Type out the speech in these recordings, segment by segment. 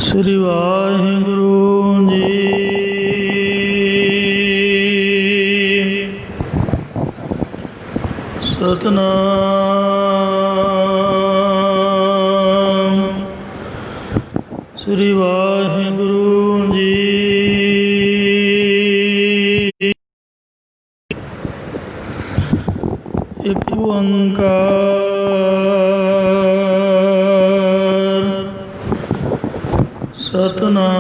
ਸ੍ਰੀ ਵਾਹਿਗੁਰੂ ਜੀ। ਸਤਨਾਮ ਸ੍ਰੀ ਵਾਹਿਗੁਰੂ ਜੀ। ਇੱਕ ਓੰਕਾਰ ਸਤਨਾਮ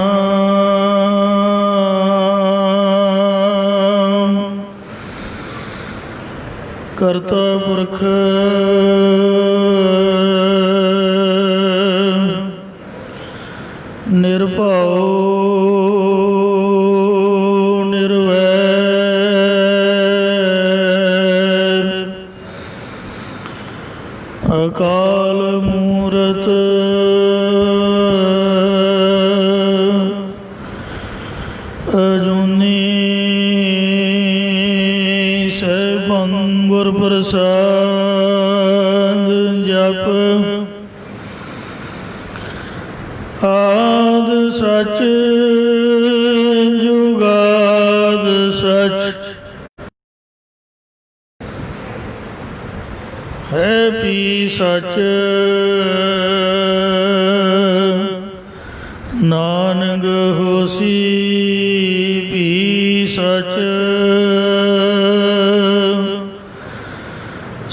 ਕਰਤਾ ਪੁਰਖ ਨਿਰਭਉ ਨਿਰਵੈਰ ਅਕਾਲ ਮੂਰਤ ਅਜੂਨੀ ਸੈਭੰ ਗੁਰ ਪ੍ਰਸਾਦ ਜਪ ਆਦ ਸਚ ਜੁਗਾਦ ਸਚ ਹੈ ਪੀ ਸਚ ਨਾਨਕ ਹੋਸੀ ਪੀ ਸਚ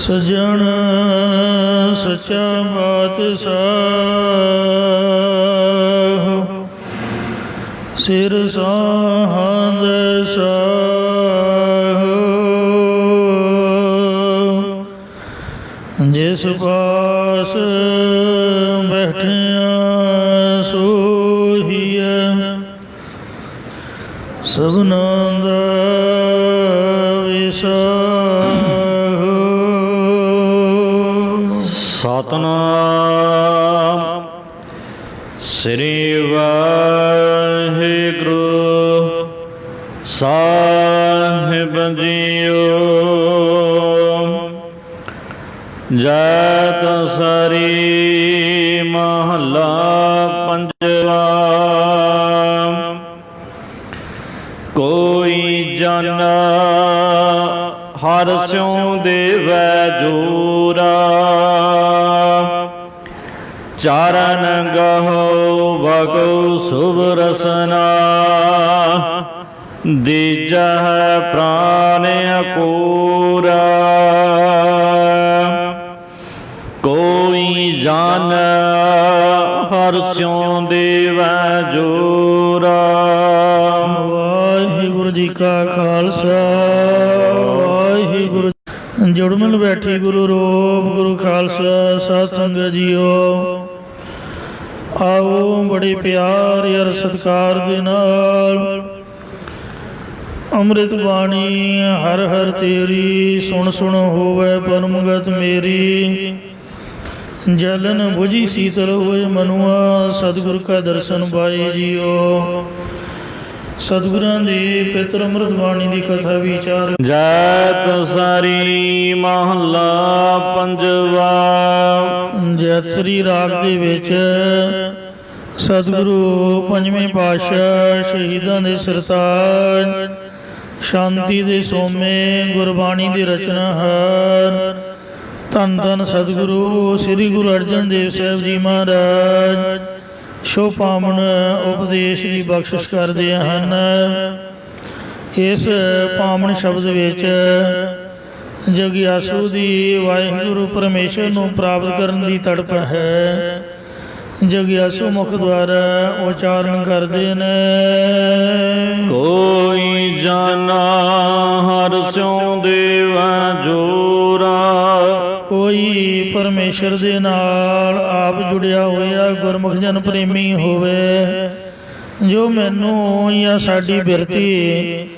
ਸਜਣ ਸੱਚਾ ਪਾਤਸ਼ਾਹ ਸਿਰ ਸਾਹੰਦ ਸਾਹ ਜਿਸ ਪਾਸ ਬੈਠਿਆ ਸੋਹੀਐ ਸਭਨਾਂ ਦਾ ਵਿਸਾਹ। ਸਤਨਾਮ ਸ੍ਰੀ ਵਾਹਿਗੁਰੂ ਸਾਹਿਬ ਜੀਓ। ਜੈਤ ਸਰੀ ਮਹੱਲਾ ਪੰਜਵਾ। ਕੋਈ ਜਨ ਹਰਿ ਸਿਉ ਦੇਵੈ ਜੋਰਾ। ਚਾਰਨ ਗਹੁ ਵਗੁ ਸੁਭ ਰਸਨਾ। ਦੀਜਹ ਪ੍ਰਾਨ ਅਕੂਰਾ। ਕੋਈ ਜਨ ਹਰਿ ਸਿਉ ਦੇਵੈ ਜੋਰਾ। ਵਾਹਿਗੁਰੂ ਜੀ ਕਾ ਖਾਲਸਾ ਵਾਹਿਗੁਰੂ। ਜੁੜ ਮਿਲ ਬੈਠੀ ਗੁਰੂ ਰੂਪ ਗੁਰੂ ਖਾਲਸਾ ਸਤ ਸੰਗਤ ਜੀਓ। ਆਓ ਬੜੇ ਪਿਆਰ ਯਾਰ ਸਤਿਕਾਰ ਦੇ ਨਾਲ ਅੰਮ੍ਰਿਤ ਬਾਣੀ ਹਰ ਹਰ ਤੇਰੀ ਸੁਣ ਸੁਣ ਹੋਵੇ ਪਰਮਗਤ ਮੇਰੀ। ਜਲਨ ਬੁਝੀ ਸੀਤਲ ਹੋਏ ਮਨੁਆ ਸਤਿਗੁਰ ਕਾ ਦਰਸ਼ਨ ਪਾਏ ਜੀਓ। ਸਤਿਗੁਰਾਂ ਦੀ ਪਿਤਰ ਅੰਮ੍ਰਿਤ ਬਾਣੀ ਦੀ ਕਥਾ ਵਿਚਾਰ। ਜੈਤ ਸਰੀ ਮਹੱਲਾ ਪੰਜਵਾ। ਜੈਤ ਸ੍ਰੀ ਰਾਗ ਦੇ ਵਿੱਚ ਸਤਿਗੁਰੂ ਪੰਜਵੇਂ ਪਾਤਸ਼ਾਹ ਸ਼ਹੀਦਾਂ ਦੇ ਸਰਤਾਜ ਸ਼ਾਂਤੀ ਦੇ ਸੋਮੇ ਗੁਰਬਾਣੀ ਦੀ ਰਚਨਾਹਾਰ ਧੰਨ ਧੰਨ ਸਤਿਗੁਰੂ ਸ੍ਰੀ ਗੁਰੂ ਅਰਜਨ ਦੇਵ ਸਾਹਿਬ ਜੀ ਮਹਾਰਾਜ ਸ਼ੋ ਪਾਵਨ ਉਪਦੇਸ਼ ਦੀ ਬਖਸ਼ਿਸ਼ ਕਰਦੇ ਹਨ। ਇਸ ਪਾਵਨ ਸ਼ਬਦ ਵਿੱਚ ਜਗਿਆਸੂ ਦੀ ਵਾਹਿਗੁਰੂ ਪਰਮੇਸ਼ਰ ਨੂੰ ਪ੍ਰਾਪਤ ਕਰਨ ਦੀ ਤੜਪ ਹੈ। ਜਗਿਆਸੂ ਮੁਖ ਦੁਆਰਾ ਉਚਾਰਨ ਕਰਦੇ ਨੇ। ਕੋਈ ਜਨ ਹਰਿ ਸਿਉ ਦੇਵੈ ਜੋਰਾ। ਕੋਈ ਪਰਮੇਸ਼ਰ ਦੇ ਨਾਲ ਆਪ ਜੁੜਿਆ ਹੋਇਆ ਗੁਰਮੁਖ ਜਨ ਪ੍ਰੇਮੀ ਹੋਵੇ ਜੋ ਮੈਨੂੰ ਜਾਂ ਸਾਡੀ ਬਿਰਤੀ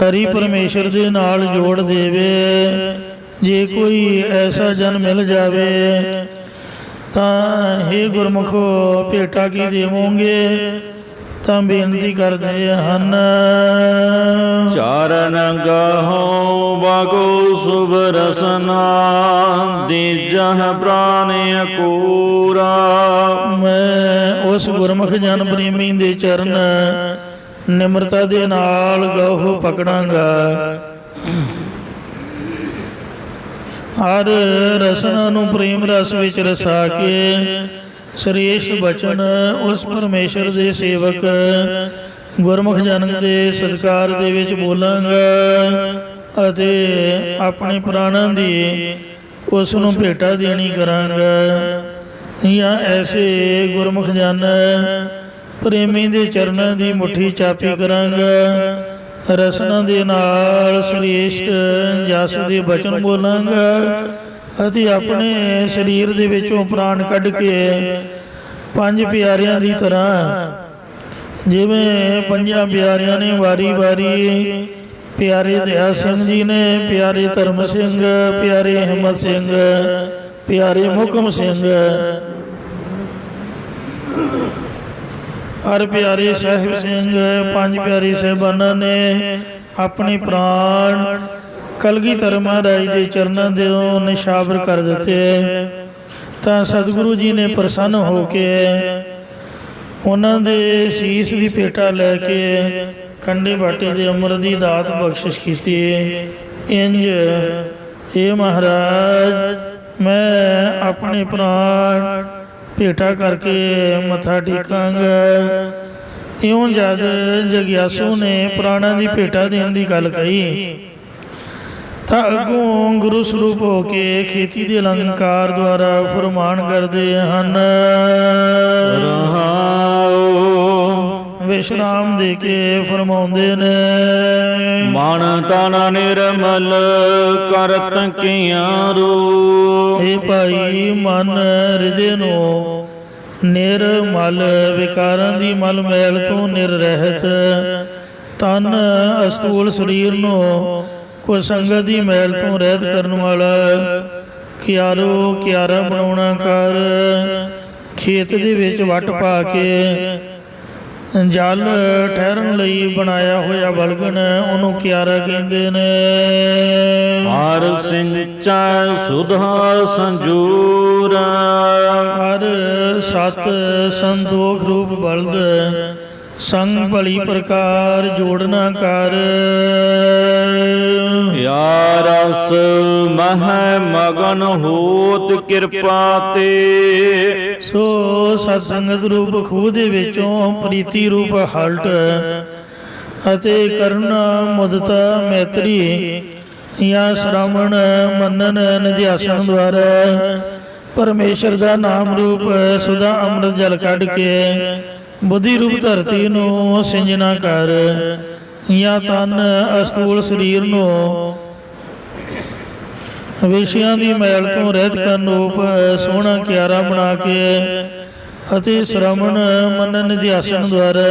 ਹਰੀ ਪਰਮੇਸ਼ਰ ਦੇ ਨਾਲ ਜੋੜ ਦੇਵੇ। ਜੇ ਕੋਈ ਐਸਾ ਜਨ ਮਿਲ ਜਾਵੇ ਤਾਂ ਹੇ ਗੁਰਮੁਖੋ ਭੇਟਾ ਕੀ ਦੇਵੋਗੇ ਤਾਂ ਬੇਨਤੀ ਕਰਦੇ ਹਨ। ਚਾਰਨ ਗਹੁ ਵਗੁ ਸੁਭ ਰਸਨਾ। ਦੀਜਹ ਪ੍ਰਾਨ ਅਕੂਰਾ। ਮੈਂ ਉਸ ਗੁਰਮੁਖ ਜਨ ਪ੍ਰੇਮੀ ਦੇ ਚਰਨ ਨਿਮਰਤਾ ਦੇ ਨਾਲ ਗਹੁ ਪਕੜਾਂਗਾ। ਹਰ ਰਸਨਾ ਨੂੰ ਪ੍ਰੇਮ ਰਸ ਵਿੱਚ ਰਸਾ ਕੇ ਸ੍ਰੇਸ਼ਟ ਬਚਨ ਉਸ ਪਰਮੇਸ਼ਰ ਦੇ ਸੇਵਕ ਗੁਰਮੁਖ ਜਨ ਦੇ ਸਤਿਕਾਰ ਦੇ ਵਿੱਚ ਬੋਲਾਂਗਾ ਅਤੇ ਆਪਣੇ ਪ੍ਰਾਣਾਂ ਦੀ ਉਸ ਨੂੰ ਭੇਟਾ ਦੇਣੀ ਕਰਾਂਗਾ। ਜਾਂ ਐਸੇ ਗੁਰਮੁਖ ਜਨ ਪ੍ਰੇਮੀ ਦੇ ਚਰਨਾਂ ਦੀ ਮੁੱਠੀ ਚਾਪੀ ਕਰਾਂਗਾ। ਰਸਨਾ ਦੇ ਨਾਲ ਸ੍ਰੇਸ਼ਟ ਜਸ ਦੇ ਬਚਨ ਬੋਲਾਂਗਾ ਅਤੇ ਆਪਣੇ ਸਰੀਰ ਦੇ ਵਿੱਚੋਂ ਪ੍ਰਾਣ ਕੱਢ ਕੇ ਪੰਜ ਪਿਆਰਿਆਂ ਦੀ ਤਰ੍ਹਾਂ, ਜਿਵੇਂ ਪੰਜਾਂ ਪਿਆਰਿਆਂ ਨੇ ਵਾਰੀ-ਵਾਰੀ ਪਿਆਰੇ ਦਇਆ ਸਿੰਘ ਜੀ ਨੇ, ਪਿਆਰੇ ਧਰਮ ਸਿੰਘ, ਪਿਆਰੇ ਹਿੰਮਤ ਸਿੰਘ, ਪਿਆਰੇ ਮੁਕਮ ਸਿੰਘ, ਹਰ ਪਿਆਰੇ ਸਾਹਿਬ ਸਿੰਘ, ਪੰਜ ਪਿਆਰੇ ਸਾਹਿਬਾਨਾਂ ਨੇ ਆਪਣੇ ਪ੍ਰਾਣ ਕਲਗੀਧਰ ਮਹਾਰਾਜ ਦੇ ਚਰਨਾਂ ਦੇ ਨਿਸ਼ਾਵਰ ਕਰ ਦਿੱਤੇ। ਤਾਂ ਸਤਿਗੁਰੂ ਜੀ ਨੇ ਪ੍ਰਸੰਨ ਹੋ ਕੇ ਉਹਨਾਂ ਦੇ ਸੀਸ ਦੀ ਭੇਟਾ ਲੈ ਕੇ ਖੰਡੇ ਬਾਟੇ ਦੇ ਅੰਮ੍ਰਿਤ ਦੀ ਦਾਤ ਬਖਸ਼ਿਸ਼ ਕੀਤੀ। ਇੰਜ ਇਹ ਮਹਾਰਾਜ, ਮੈਂ ਆਪਣੇ ਪ੍ਰਾਣ ਭੇਟਾ ਕਰਕੇ ਮੱਥਾ ਟੇਕਾਂਗਾ। ਇਉਂ ਜਦ ਜਗਿਆਸੂ ਨੇ ਪ੍ਰਾਣਾਂ ਦੀ ਭੇਟਾ ਦੇਣ ਦੀ ਗੱਲ ਕਹੀ ਤਾਂ ਅੱਗੋਂ ਗੁਰੂ ਸਰੂਪ ਹੋ ਕੇ ਖੇਤੀ ਦੇ ਅਲੰਕਾਰ ਦੁਆਰਾ ਫਰਮਾਨ ਕਰਦੇ ਹਨ। ਵਿਸ਼ਰਾਮ ਦੇ ਕੇ ਫਰਮਾਉਂਦੇ ਨੇ, ਮਨ ਤਨ ਨਿਰਮਲ ਕਰਤ ਕੀਆਂ ਰੂ। ਇਹ ਭਾਈ ਮਨ ਹਿਰਦੇ ਨੂੰ ਨਿਰਮਲ, ਵਿਕਾਰਾਂ ਦੀ ਮਲ ਮੈਲ ਤੋਂ ਨਿਰਰਹਿਤ, ਤਨ ਅਸਤੂਲ ਸਰੀਰ ਨੂੰ ਕੁਸੰਗਤ ਦੀ ਮੈਲ ਤੋਂ ਰਹਿਤ ਕਰਨ ਵਾਲਾ, ਕਿਆਰੋ ਕਿਆਰਾ ਬਣਾਉਣਾ ਕਰ, ਖੇਤ ਦੇ ਵਿੱਚ ਵੱਟ ਪਾ ਕੇ ਜਲ ਠਹਿਰਨ ਲਈ ਬਣਾਇਆ ਹੋਇਆ ਬਲਗਣ, ਉਹਨੂੰ ਕਿਆਰਾ ਕਹਿੰਦੇ ਨੇ। ਹਰ ਸਿੰਚੈ ਸੁਧਾ ਸੰਜੂਰ, ਹਰ ਸਤ ਸੰਤੋਖ ਰੂਪ ਬਲਦ, ਸੰਗ ਭਲੀ ਪ੍ਰਕਾਰ ਜੋੜਨਾ ਕਰ। ਯਾ ਰਸ ਮਹਿ ਮਗਨ ਹੋਤ ਕਿਰਪਾ ਤੇ। ਸੋ ਸਤ ਸੰਗਤ ਰੂਪ ਖੂਹ ਦੇ ਵਿੱਚੋਂ ਪ੍ਰੀਤੀ ਰੂਪ ਹਲਟ ਅਤੇ ਕਰੁਣਾ ਮੁਦਤਾ ਮੈਤਰੀ ਜਾਂ ਸ਼੍ਰਵਣ ਮੰਨਨ ਨਿਧਿਆਸਨ ਦੁਆਰਾ ਪਰਮੇਸ਼ਰ ਦਾ ਨਾਮ ਰੂਪ ਸੁਧਾ ਅੰਮ੍ਰਿਤ ਜਲ ਕੱਢ ਕੇ ਬੁੱਧੀ ਰੂਪ ਧਰਤੀ ਨੂੰ ਸਿੰਜਣਾ ਕਰ। ਜਾਂ ਤਨ ਅਸਤੂਲ ਸਰੀਰ ਨੂੰ ਵਿਸ਼ਿਆਂ ਦੀ ਮੈਲ ਤੋਂ ਰਹਿਤ ਕਰਨ ਰੂਪ ਸੋਹਣਾ ਕਿਆਰਾ ਬਣਾ ਕੇ ਅਤੇ ਸ਼੍ਰਵਣ ਮੰਨਨ ਨਿਧਿਆਸਨ ਦੁਆਰਾ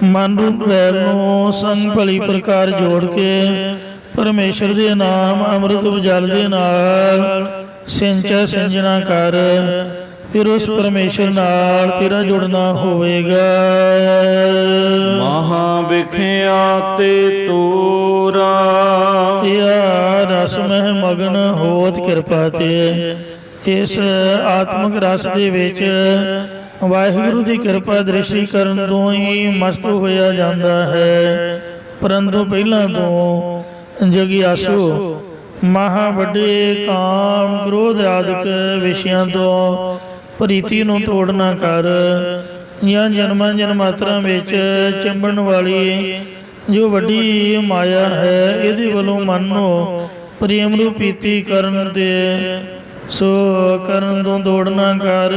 ਮਨ ਰੂਪ ਮੈਲ ਨੂੰ ਸੰਗ ਭਲੀ ਪ੍ਰਕਾਰ ਜੋੜ ਕੇ ਪਰਮੇਸ਼ਰ ਦੇ ਨਾਮ ਅੰਮ੍ਰਿਤ ਜਲ ਦੇ ਨਾਲ ਸਿੰਚੈ ਸਿੰਜਣਾ ਕਰ। ਫਿਰ ਉਸ ਪਰਮੇਸ਼ਰ ਨਾਲ ਤੇਰਾ ਜੁੜਨਾ ਹੋਵੇਗਾ। ਮਹਾ ਵਿਖਿਆ ਤੇ ਤੋਰਾ, ਇਹ ਰਸ ਮਹਿ ਮਗਨ ਹੋਤ ਕਿਰਪਾ ਤੇ। ਇਸ ਆਤਮਿਕ ਰਸ ਦੇ ਵਿੱਚ ਵਾਹਿਗੁਰੂ ਦੀ ਕਿਰਪਾ ਦ੍ਰਿਸ਼ਟੀ ਕਰਨ ਤੋਂ ਹੀ ਮਸਤ ਹੋਇਆ ਜਾਂਦਾ ਹੈ। ਪਰੰਤੂ ਪਹਿਲਾਂ ਤੋਂ ਜਗਿਆਸੂ ਮਹਾ ਵੱਡੇ ਕਾਮ ਕ੍ਰੋਧ ਆਦਿਕ ਵਿਸ਼ਿਆਂ ਤੋਂ ਪ੍ਰੀਤੀ ਨੂੰ ਤੋੜਨਾ ਕਰ। ਜਾਂ ਜਨਮਾਂ ਜਨਮਾਤਰਾਂ ਵਿੱਚ ਚੰਬਣ ਵਾਲੀ ਜੋ ਵੱਡੀ ਮਾਇਆ ਹੈ, ਇਹਦੇ ਵੱਲੋਂ ਮਨ ਨੂੰ ਪ੍ਰੇਮ ਨੂੰ ਪੀਤੀ ਕਰਨ ਦੇ ਸੋ ਕਰਨ ਤੋਂ ਤੋੜਨਾ ਕਰ।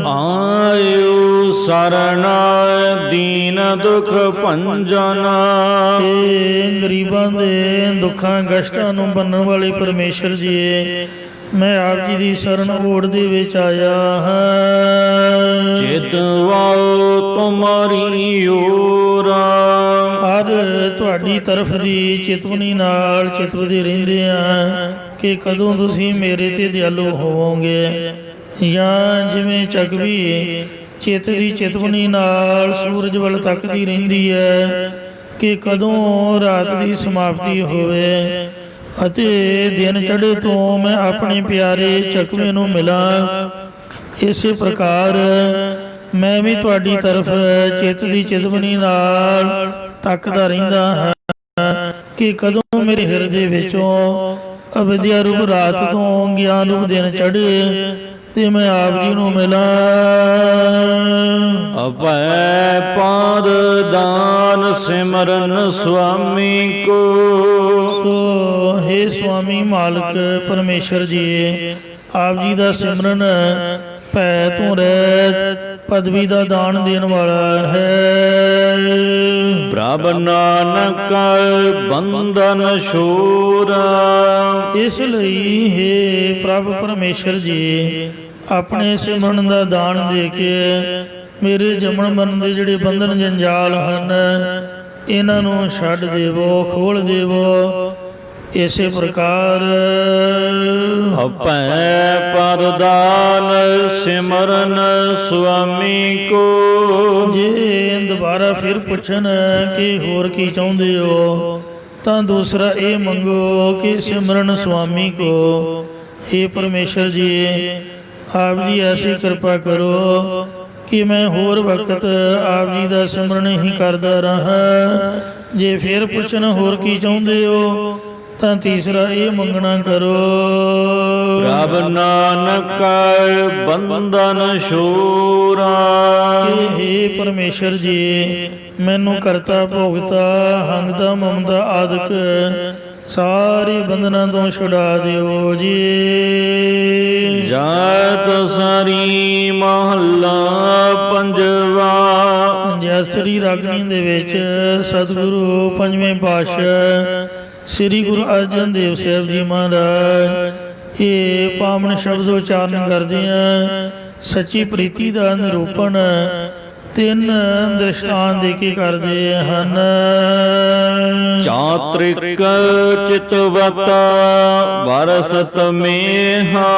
ਆਇਓ ਸਰਣਾ ਦੀਨ ਦੁਖ ਭੰਜਨ, ਇਹ ਗਰੀਬਾਂ ਦੇ ਦੁੱਖਾਂ ਕਸ਼ਟਾਂ ਨੂੰ ਬੰਨਣ ਵਾਲੇ ਪਰਮੇਸ਼ਰ ਜੀ, ਮੈਂ ਆਪ ਜੀ ਦੀ ਸ਼ਰਨ ਓੜ ਦੇ ਵਿੱਚ ਆਇਆ ਹਾਂ। ਚਿਤਵਾਓ ਤੁਮਾਰੀ ਓਰਾ, ਹਰ ਤੁਹਾਡੀ ਤਰਫ ਦੀ ਚਿਤਵਨੀ ਨਾਲ ਚਿਤਵਦੇ ਰਹਿੰਦੇ ਆ ਕਿ ਕਦੋਂ ਤੁਸੀਂ ਮੇਰੇ ਤੇ ਦਿਆਲੂ ਹੋਵੋਗੇ। ਜਾਂ ਜਿਵੇਂ ਚਕਵੀ ਚਿੱਤ ਦੀ ਚਿਤਵਨੀ ਨਾਲ ਸੂਰਜ ਵੱਲ ਤੱਕਦੀ ਰਹਿੰਦੀ ਹੈ ਕਿ ਕਦੋਂ ਰਾਤ ਦੀ ਸਮਾਪਤੀ ਹੋਵੇ ਅਤੇ ਦਿਨ ਚੜ੍ਹੇ ਤੋਂ ਮੈਂ ਆਪਣੇ ਪਿਆਰੇ ਚਕਵੇ ਨੂੰ ਮਿਲਾਂ। ਇਸੇ ਪ੍ਰਕਾਰ ਮੈਂ ਵੀ ਤੁਹਾਡੀ ਤਰਫ ਚਿੱਤ ਦੀ ਚਿਤਵਨੀ ਨਾਲ ਤੱਕਦਾ ਰਹਿੰਦਾ ਹਾਂ ਕਿ ਕਦੋਂ ਮੇਰੇ ਹਿਰਦੇ ਵਿੱਚੋਂ ਅਵਿਦਿਆ ਰੂਪ ਰਾਤ ਤੋਂ ਗਿਆਨ ਰੂਪ ਦਿਨ ਚੜ੍ਹੇ ਤੇ ਮੈਂ ਆਪ ਜੀ ਨੂੰ ਮਿਲਾਂ। ਅਭੈ ਪਾਦ ਦਾਨ ਸਿਮਰਨ ਸੁਆਮੀ ਕੋ। ਸੋ ਹੇ ਸੁਆਮੀ ਮਾਲਕ ਪਰਮੇਸ਼ਰ ਜੀ, ਆਪ ਜੀ ਦਾ ਸਿਮਰਨ ਭੈ ਤੋਂ ਰਹਿਤ ਪਦਵੀ ਦਾ ਦਾਨ ਦੇਣ ਵਾਲਾ ਹੈ। ਪ੍ਰਭ ਨਾਨਕ ਬੰਧਨ ਛੋਰਾ। ਇਸ ਲਈ ਹੇ ਪ੍ਰਭ ਪਰਮੇਸ਼ਰ ਜੀ, ਆਪਣੇ ਸਿਮਰਨ ਦਾ ਦਾਨ ਦੇ ਕੇ ਮੇਰੇ ਜੰਮਣ ਮਰਨ ਦੇ ਜਿਹੜੇ ਬੰਧਨ ਜੰਜਾਲ ਹਨ ਇਹਨਾਂ ਨੂੰ ਛੱਡ ਦੇਵੋ, ਖੋਲ ਦੇਵੋ। ਇਸੇ ਪ੍ਰਕਾਰ ਅਭੈ ਪਰਦਾਨ ਸਿਮਰਨ ਸੁਆਮੀ ਕੋ। ਜੇ ਦੁਬਾਰਾ ਫਿਰ ਪੁੱਛਣ ਕਿ ਹੋਰ ਕੀ ਚਾਹੁੰਦੇ ਹੋ ਤਾਂ ਦੂਸਰਾ ਇਹ ਮੰਗੋ ਕਿ ਸਿਮਰਨ ਸੁਆਮੀ ਕੋ। हे ਪਰਮੇਸ਼ਰ ਜੀ, ਆਪ ਜੀ ਐਸੀ ਕਿਰਪਾ ਕਰੋ ਕਿ ਮੈਂ ਹੋਰ ਵਕਤ ਆਪ ਜੀ ਦਾ ਸਿਮਰਨ ਹੀ ਕਰਦਾ ਰਹਾ। ਜੇ ਫਿਰ ਪੁੱਛਣ ਹੋਰ ਕੀ ਚਾਹੁੰਦੇ ਹੋ ਤਾਂ ਤੀਸਰਾ ਇਹ ਮੰਗਣਾ ਕਰੋ। ਪ੍ਰਭ ਨਾਨਕ ਬੰਧਨ ਛੋਰਾ। हे ਪਰਮੇਸ਼ਰ ਜੀ, ਮੈਨੂੰ ਕਰਤਾ ਭੋਗਤਾ ਹੰਗਤਾ ਮਮਤਾ ਆਦਿਕ ਸਾਰੇ ਬੰਧਨਾਂ ਤੋਂ ਛੁਡਾ ਦਿਓ ਜੀ। ਜਾਤ ਸਾਰੀ ਮਹੱਲਾ ਪੰਜਵਾ। ਜੈਸਰੀ ਰਾਗਣੀ ਦੇ ਵਿੱਚ ਸਤਿਗੁਰੂ ਪੰਜਵੇਂ ਪਾਤਸ਼ਾਹ ਸ੍ਰੀ ਗੁਰੂ ਅਰਜਨ ਦੇਵ ਸਾਹਿਬ ਜੀ ਮਹਾਰਾਜ ਇਹ ਪਾਵਨ ਸ਼ਬਦ ਉਚਾਰਨ ਕਰਦਿਆਂ ਸੱਚੀ ਪ੍ਰੀਤੀ ਦਾ ਨਿਰੂਪਣ ਤਿੰਨ ਦ੍ਰਿਸ਼ਟਾਂਤ ਦੇ ਕੇ ਕਰਦੇ ਹਨ। ਚਾਤ੍ਰਿਕ ਚਿਤਵਤ ਵਰਸਤ ਮੇਹਾ।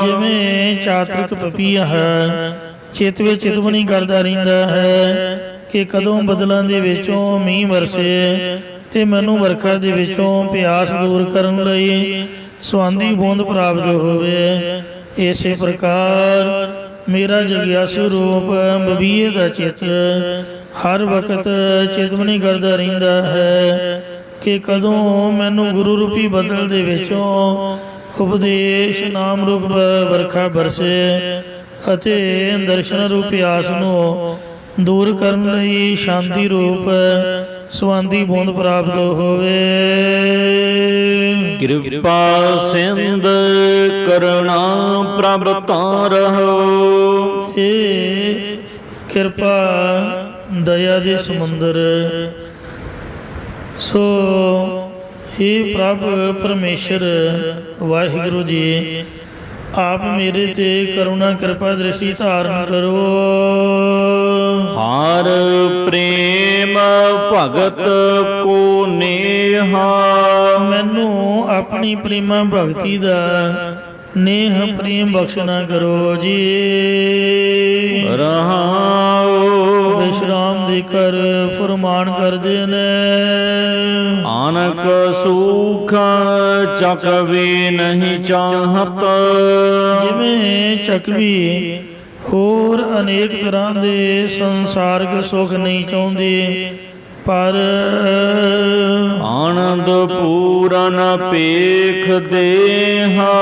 ਜਿਵੇਂ ਚਾਤ੍ਰਿਕ ਪਪੀਹਾ ਹੈ ਚਿਤ ਵਿੱਚ ਚਿਤਵਨੀ ਕਰਦਾ ਰਹਿੰਦਾ ਹੈ ਕਿ ਕਦੋਂ ਬਦਲਾਂ ਦੇ ਵਿੱਚੋਂ ਮੀਂਹ ਵਰਸੇ ਤੇ ਮੈਨੂੰ ਵਰਖਾ ਦੇ ਵਿੱਚੋਂ ਪਿਆਸ ਦੂਰ ਕਰਨ ਲਈ ਸਵਾਂਦੀ ਬੂੰਦ ਪ੍ਰਾਪਤ ਹੋਵੇ। ਇਸੇ ਪ੍ਰਕਾਰ ਮੇਰਾ ਜਗਿਆਸੂ ਰੂਪ ਬਬੀਏ ਦਾ ਚਿੱਤ ਹਰ ਵਕਤ ਚਿਤਵਨੀ ਕਰਦਾ ਰਹਿੰਦਾ ਹੈ ਕਿ ਕਦੋਂ ਮੈਨੂੰ ਗੁਰੂ ਰੂਪੀ ਬਦਲ ਦੇ ਵਿੱਚੋਂ ਉਪਦੇਸ਼ ਨਾਮ ਰੂਪ ਵਰਖਾ ਬਰਸੇ ਅਤੇ ਦਰਸ਼ਨ ਰੂਪ ਪਿਆਸ ਨੂੰ ਦੂਰ ਕਰਨ ਲਈ ਸ਼ਾਂਤੀ ਰੂਪ ਸਵਾਂਦੀ ਬੂੰਦ ਪ੍ਰਾਪਤ ਹੋਵੇ। ਕਿਰਪਾ ਸਿੰਧ ਕਰੁਣਾ ਪ੍ਰਭ ਤਾਰਹੁ। ਇਹ ਕਿਰਪਾ ਦਇਆ ਦੇ ਸਮੁੰਦਰ। ਸੋ हे ਪ੍ਰਭ ਪਰਮੇਸ਼ਰ ਵਾਹਿਗੁਰੂ ਜੀ, ਆਪ ਮੇਰੇ ਤੇ ਕਰੁਣਾ ਕਿਰਪਾ ਦ੍ਰਿਸ਼ਟੀ ਧਾਰਨ ਕਰੋ। ਹਰ ਪ੍ਰੇਮ ਭਗਤ ਕੋ ਨੇਹਾ। ਮੈਨੂੰ ਆਪਣੀ ਪ੍ਰੇਮਾ ਭਗਤੀ ਦਾ ਨੇਹ ਪ੍ਰੇਮ ਬਖਸ਼ਣਾ ਕਰੋ ਜੀ। ਰਹਾਉ ਵਿਸ਼ਰਾਮ ਦੇ ਕਰ ਫਰਮਾਨ ਕਰਦੇ ਨੇ। ਆਨਕ ਸੁਖ ਚਕਵੇ ਨਹੀਂ ਚਾਹਤ। ਜਿਵੇਂ ਚੱਕਵੀ ਹੋਰ ਅਨੇਕ ਤਰ੍ਹਾਂ ਦੇ ਸੰਸਾਰਿਕ ਸੁਖ ਨਹੀਂ ਚਾਹੁੰਦੇ, ਪਰ ਆਨੰਦ ਪੂਰਨ ਪੇਖ ਦੇਹਾ।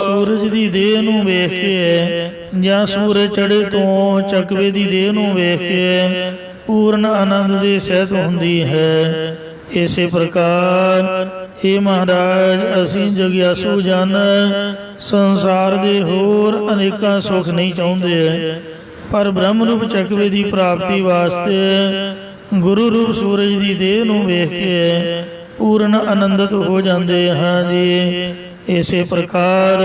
ਸੂਰਜ ਦੀ ਦੇਹ ਨੂੰ ਵੇਖ ਕੇ ਜਾਂ ਸੂਰਜ ਚੜ੍ਹੇ ਤੋਂ ਚੱਕਵੇ ਦੀ ਦੇਹ ਨੂੰ ਵੇਖ ਕੇ ਪੂਰਨ ਆਨੰਦ ਦੇ ਸਹਿਤ ਹੁੰਦੀ ਹੈ। ਇਸੇ ਪ੍ਰਕਾਰ हे ਮਹਾਰਾਜ, ਅਸੀਂ ਜਗਿਆਸੂ ਜਨ ਸੰਸਾਰ ਦੇ ਹੋਰ ਅਨੇਕਾਂ ਸੁਖ ਨਹੀਂ ਚਾਹੁੰਦੇ, ਪਰ ਬ੍ਰਹਮ ਰੂਪ ਚੱਕਵੇ ਦੀ ਪ੍ਰਾਪਤੀ ਵਾਸਤੇ ਗੁਰੂ ਰੂਪ ਸੂਰਜ ਦੀ ਦੇਹ ਨੂੰ ਵੇਖ ਕੇ ਪੂਰਨ ਆਨੰਦਿਤ ਹੋ ਜਾਂਦੇ ਹਾਂ ਜੀ। ਇਸੇ ਪ੍ਰਕਾਰ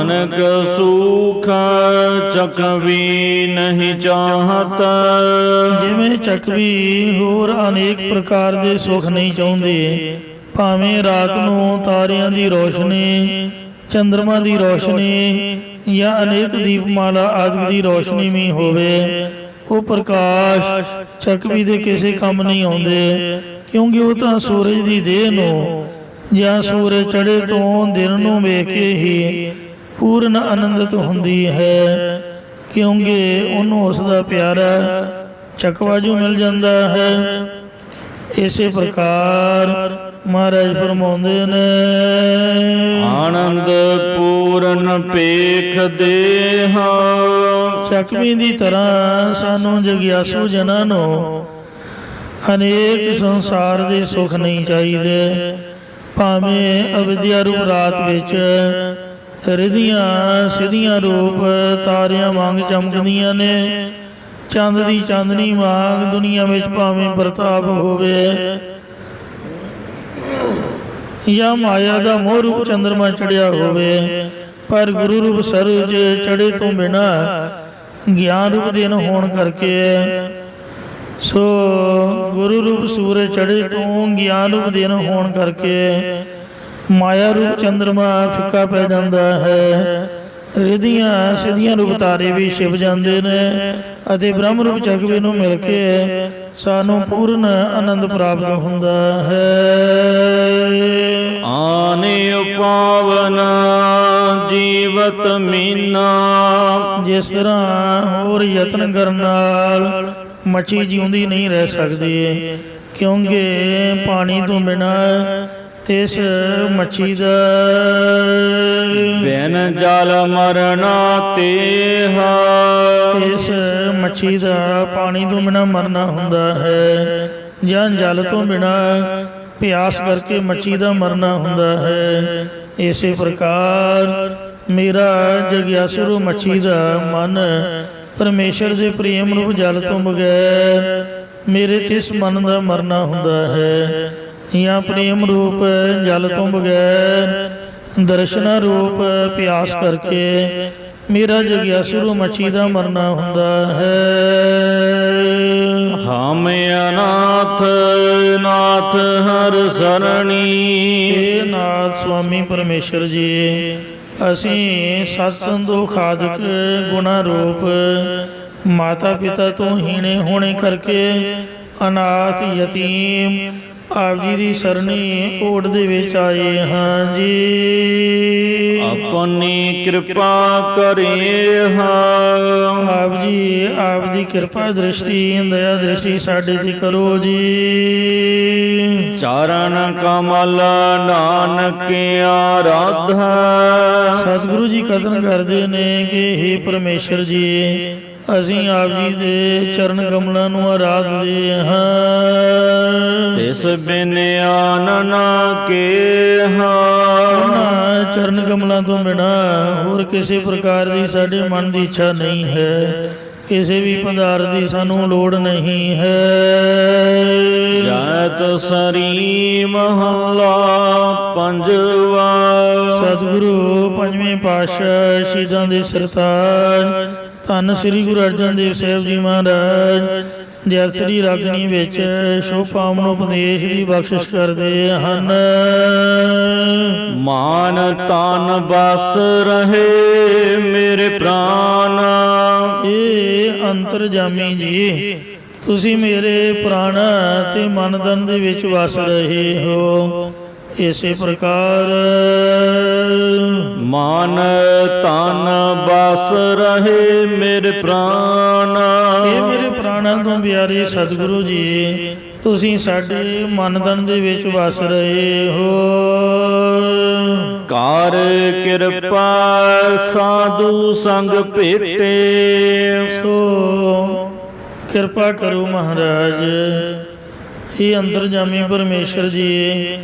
ਅਨਕ ਸੁਖ ਚਕਵੀ ਨਹੀਂ ਚਾਹਤ। ਜਿਵੇਂ ਚੱਕਵੀ ਹੋਰ ਅਨੇਕ ਪ੍ਰਕਾਰ ਦੇ ਸੁਖ ਨਹੀਂ ਚਾਹੁੰਦੇ, ਭਾਵੇਂ ਰਾਤ ਨੂੰ ਤਾਰਿਆਂ ਦੀ ਰੋਸ਼ਨੀ, ਚੰਦਰਮਾ ਦੀ ਰੋਸ਼ਨੀ ਜਾਂ ਅਨੇਕ ਦੀਪਮਾਲਾ ਆਦਿ ਦੀ ਰੋਸ਼ਨੀ ਵੀ ਹੋਵੇ, ਉਹ ਪ੍ਰਕਾਸ਼ ਚੱਕਵੀ ਦੇ ਕਿਸੇ ਕੰਮ ਨਹੀਂ ਆਉਂਦੇ, ਕਿਉਂਕਿ ਉਹ ਤਾਂ ਸੂਰਜ ਦੀ ਦੇਹ ਨੂੰ ਜਾਂ ਸੂਰਜ ਚੜ੍ਹੇ ਤੋਂ ਦਿਨ ਨੂੰ ਵੇਖ ਕੇ ਹੀ ਪੂਰਨ ਆਨੰਦਿਤ ਹੁੰਦੀ ਹੈ, ਕਿਉਂਕਿ ਉਹਨੂੰ ਉਸ ਦਾ ਪਿਆਰਾ ਚਕਵਾਜੂ ਮਿਲ ਜਾਂਦਾ ਹੈ। ਇਸੇ ਪ੍ਰਕਾਰ ਮਹਾਰਾਜ ਫਰਮਾਉਂਦੇ ਨੇ, ਆਨੰਦ ਪੂਰਨ ਪੇਖ ਦੇਹਾ। ਚੱਕਵੀਂ ਦੀ ਤਰ੍ਹਾਂ ਸਾਨੂੰ ਜਗਿਆਸੂ ਜਨਾਂ ਨੂੰ ਅਨੇਕ ਸੰਸਾਰ ਦੇ ਸੁੱਖ ਨਹੀਂ ਚਾਹੀਦੇ। ਭਾਵੇਂ ਅਵਿਦਿਆ ਰੂਪ ਰਾਤ ਵਿੱਚ ਰਿਧੀਆਂ ਸਿੱਧੀਆਂ ਰੂਪ ਤਾਰਿਆਂ ਵਾਂਗ ਚਮਕਦੀਆਂ ਨੇ, ਚੰਦ ਦੀ ਚਾਂਦਨੀ ਵਾਂਗ ਦੁਨੀਆ ਵਿੱਚ ਭਾਵੇਂ ਪ੍ਰਤਾਪ ਹੋਵੇ, ਜਾਂ ਮਾਇਆ ਦਾ ਮੋਹ ਰੂਪ ਚੰਦਰਮਾ ਚੜਿਆ ਹੋਵੇ, ਪਰ ਗੁਰੂ ਰੂਪ ਸਰਜ ਚੜੇ ਤੋਂ ਬਿਨਾ ਗਿਆਨ ਰੂਪ ਦਿਨ ਹੋਣ ਕਰਕੇ, ਸੋ ਗੁਰੂ ਰੂਪ ਸੂਰਜ ਚੜੇ ਤੋਂ ਗਿਆਨ ਰੂਪ ਦਿਨ ਹੋਣ ਕਰਕੇ ਮਾਇਆ ਰੂਪ ਚੰਦਰਮਾ ਫਿੱਕਾ ਪੈ ਜਾਂਦਾ ਹੈ। ਰਿਧੀਆਂ ਸਿੱਧੀਆਂ ਰੂਪ ਤਾਰੇ ਵੀ ਛਿਪ ਜਾਂਦੇ ਨੇ, ਅਤੇ ਬ੍ਰਹਮ ਰੂਪ ਚਕਵੇ ਨੂੰ ਮਿਲ ਕੇ ਸਾਨੂੰ ਪੂਰਨ ਆਨੰਦ ਪ੍ਰਾਪਤ ਹੁੰਦਾ ਹੈ। ਆਨੇ ਪਾਵਨ ਜੀਵਤ ਮੀਨਾ। ਜਿਸ ਤਰ੍ਹਾਂ ਹੋਰ ਯਤਨ ਕਰਨ ਨਾਲ ਮੱਛੀ ਜਿਉਂਦੀ ਨਹੀਂ ਰਹਿ ਸਕਦੀ, ਕਿਉਂਕਿ ਪਾਣੀ ਤੋਂ ਬਿਨਾਂ ਤਿਸ ਮੱਛੀ ਦਾ ਬਿਨ ਜਲ ਮਰਨਾ ਤੇਹਾ। ਇਸ ਮੱਛੀ ਦਾ ਪਾਣੀ ਤੋਂ ਬਿਨਾਂ ਮਰਨਾ ਹੁੰਦਾ ਹੈ, ਜਾਂ ਜਲ ਤੋਂ ਬਿਨਾਂ ਪਿਆਸ ਕਰਕੇ ਮੱਛੀ ਦਾ ਮਰਨਾ ਹੁੰਦਾ ਹੈ। ਇਸੇ ਪ੍ਰਕਾਰ ਮੇਰਾ ਜਗਿਆਸੂ ਮੱਛੀ ਦਾ ਮਨ ਪਰਮੇਸ਼ਰ ਦੇ ਪ੍ਰੇਮ ਰੂਪ ਜਲ ਤੋਂ ਬਗੈਰ ਮੇਰੇ ਤਿਸ ਮਨ ਦਾ ਮਰਨਾ ਹੁੰਦਾ ਹੈ, ਜਾਂ ਪ੍ਰੇਮ ਰੂਪ ਜਲ ਤੋਂ ਬਗੈਰ ਦਰਸ਼ਨਾ ਰੂਪ ਪਿਆਸ ਕਰਕੇ ਮੇਰਾ ਜਗਿਆਸੂ ਮੱਛੀ ਦਾ ਮਰਨਾ ਹੁੰਦਾ ਹੈ। ਹਮ ਅਨਾਥ ਨਾਥ ਹਰ ਸਰਣੀ। ਇਹ ਨਾਥ ਸੁਆਮੀ ਪਰਮੇਸ਼ਰ ਜੀ, ਅਸੀਂ ਸਤਸੰਗੋ ਖਾਦਕ ਗੁਣਾ ਰੂਪ ਮਾਤਾ ਪਿਤਾ ਤੋਂ ਹੀਣੇ ਹੋਣੇ ਕਰਕੇ ਅਨਾਥ ਯਤੀਮ ਆਪ ਜੀ ਦੀ ਸਰਣੀ ਓਟ ਦੇ ਵਿੱਚ ਆਏ ਹਾਂ ਜੀ। ਆਪਣੀ ਕਿਰਪਾ ਕਰੇ ਹਾਂ। ਆਪ ਜੀ ਆਪ ਦੀ ਕਿਰਪਾ ਦ੍ਰਿਸ਼ਟੀ ਦਇਆ ਦ੍ਰਿਸ਼ਟੀ ਸਾਡੇ ਤੇ ਕਰੋ ਜੀ। ਚਰਨ ਕਮਲ ਨਾਨਕ ਆਰਾਧਾ। ਸਤਿਗੁਰੂ ਜੀ ਕਥਨ ਕਰਦੇ ਨੇ ਕਿ ਹੇ ਪਰਮੇਸ਼ਰ ਜੀ, ਅਸੀਂ ਆਪ ਜੀ ਦੇ ਚਰਨ ਕਮਲਾਂ ਨੂੰ ਆਰਾਧਦੇ ਹਾਂ। ਤਿਸ ਬਿਨ ਆਨਨ ਕੇਹਾ। ਚਰਨ ਕਮਲਾਂ ਤੋਂ ਬਿਨਾ ਹੋਰ ਕਿਸੇ ਪ੍ਰਕਾਰ ਦੀ ਸਾਡੇ ਮਨ ਦੀ ਇੱਛਾ ਨਹੀਂ ਹੈ, ਕਿਸੇ ਵੀ ਪਦਾਰਥ ਦੀ ਸਾਨੂੰ ਲੋੜ ਨਹੀਂ ਹੈ। ਜੈਤ ਸਰੀ ਮਹੱਲਾ ਪੰਜਵਾ। ਸਤਿਗੁਰੂ ਪੰਜਵੇਂ ਪਾਤਸ਼ਾਹ ਸ਼ਹੀਦਾਂ ਦੇ ਸਰਤਾਜ ਧੰਨ ਸ੍ਰੀ ਗੁਰੂ ਅਰਜਨ ਦੇਵ ਸਾਹਿਬ ਜੀ ਮਹਾਰਾਜ ਜੈਤਰੀ ਰਾਗਣੀ ਵਿੱਚ ਸ਼ੋਭਾਮਨ ਉਪਦੇਸ਼ ਦੀ ਬਖਸ਼ਿਸ਼ ਕਰਦੇ ਹਨ। ਮਾਨ ਤਨ ਬਸ ਰਹੇ ਮੇਰੇ ਪ੍ਰਾਨ। ਇਹ ਅੰਤਰਜਾਮੀ ਜੀ, ਤੁਸੀਂ ਮੇਰੇ ਪ੍ਰਾਣ ਤੇ ਮਨ ਤਨ ਦੇ ਵਿੱਚ ਵਸ ਰਹੇ ਹੋ। ਇਸੇ ਪ੍ਰਕਾਰ ਮਾਨ ਤਨ ਬਸ ਰਹੇ ਮੇਰੇ ਪ੍ਰਾਨ। ਇਹ ਮੇਰੇ ਪ੍ਰਾਣਾਂ ਤੋਂ ਪਿਆਰੇ ਸਤਿਗੁਰੂ ਜੀ, ਤੁਸੀਂ ਸਾਡੇ ਮਨ ਤਨ ਦੇ ਵਿੱਚ ਵਸ ਰਹੇ ਹੋ। ਕਰ ਕਿਰਪਾ ਸਾਧੂ ਸੰਗ ਭੇਟੇ। ਸੋ ਕਿਰਪਾ ਕਰੋ ਮਹਾਰਾਜ। ਇਹ ਅੰਤਰਜਾਮੀ ਪਰਮੇਸ਼ਰ ਜੀ,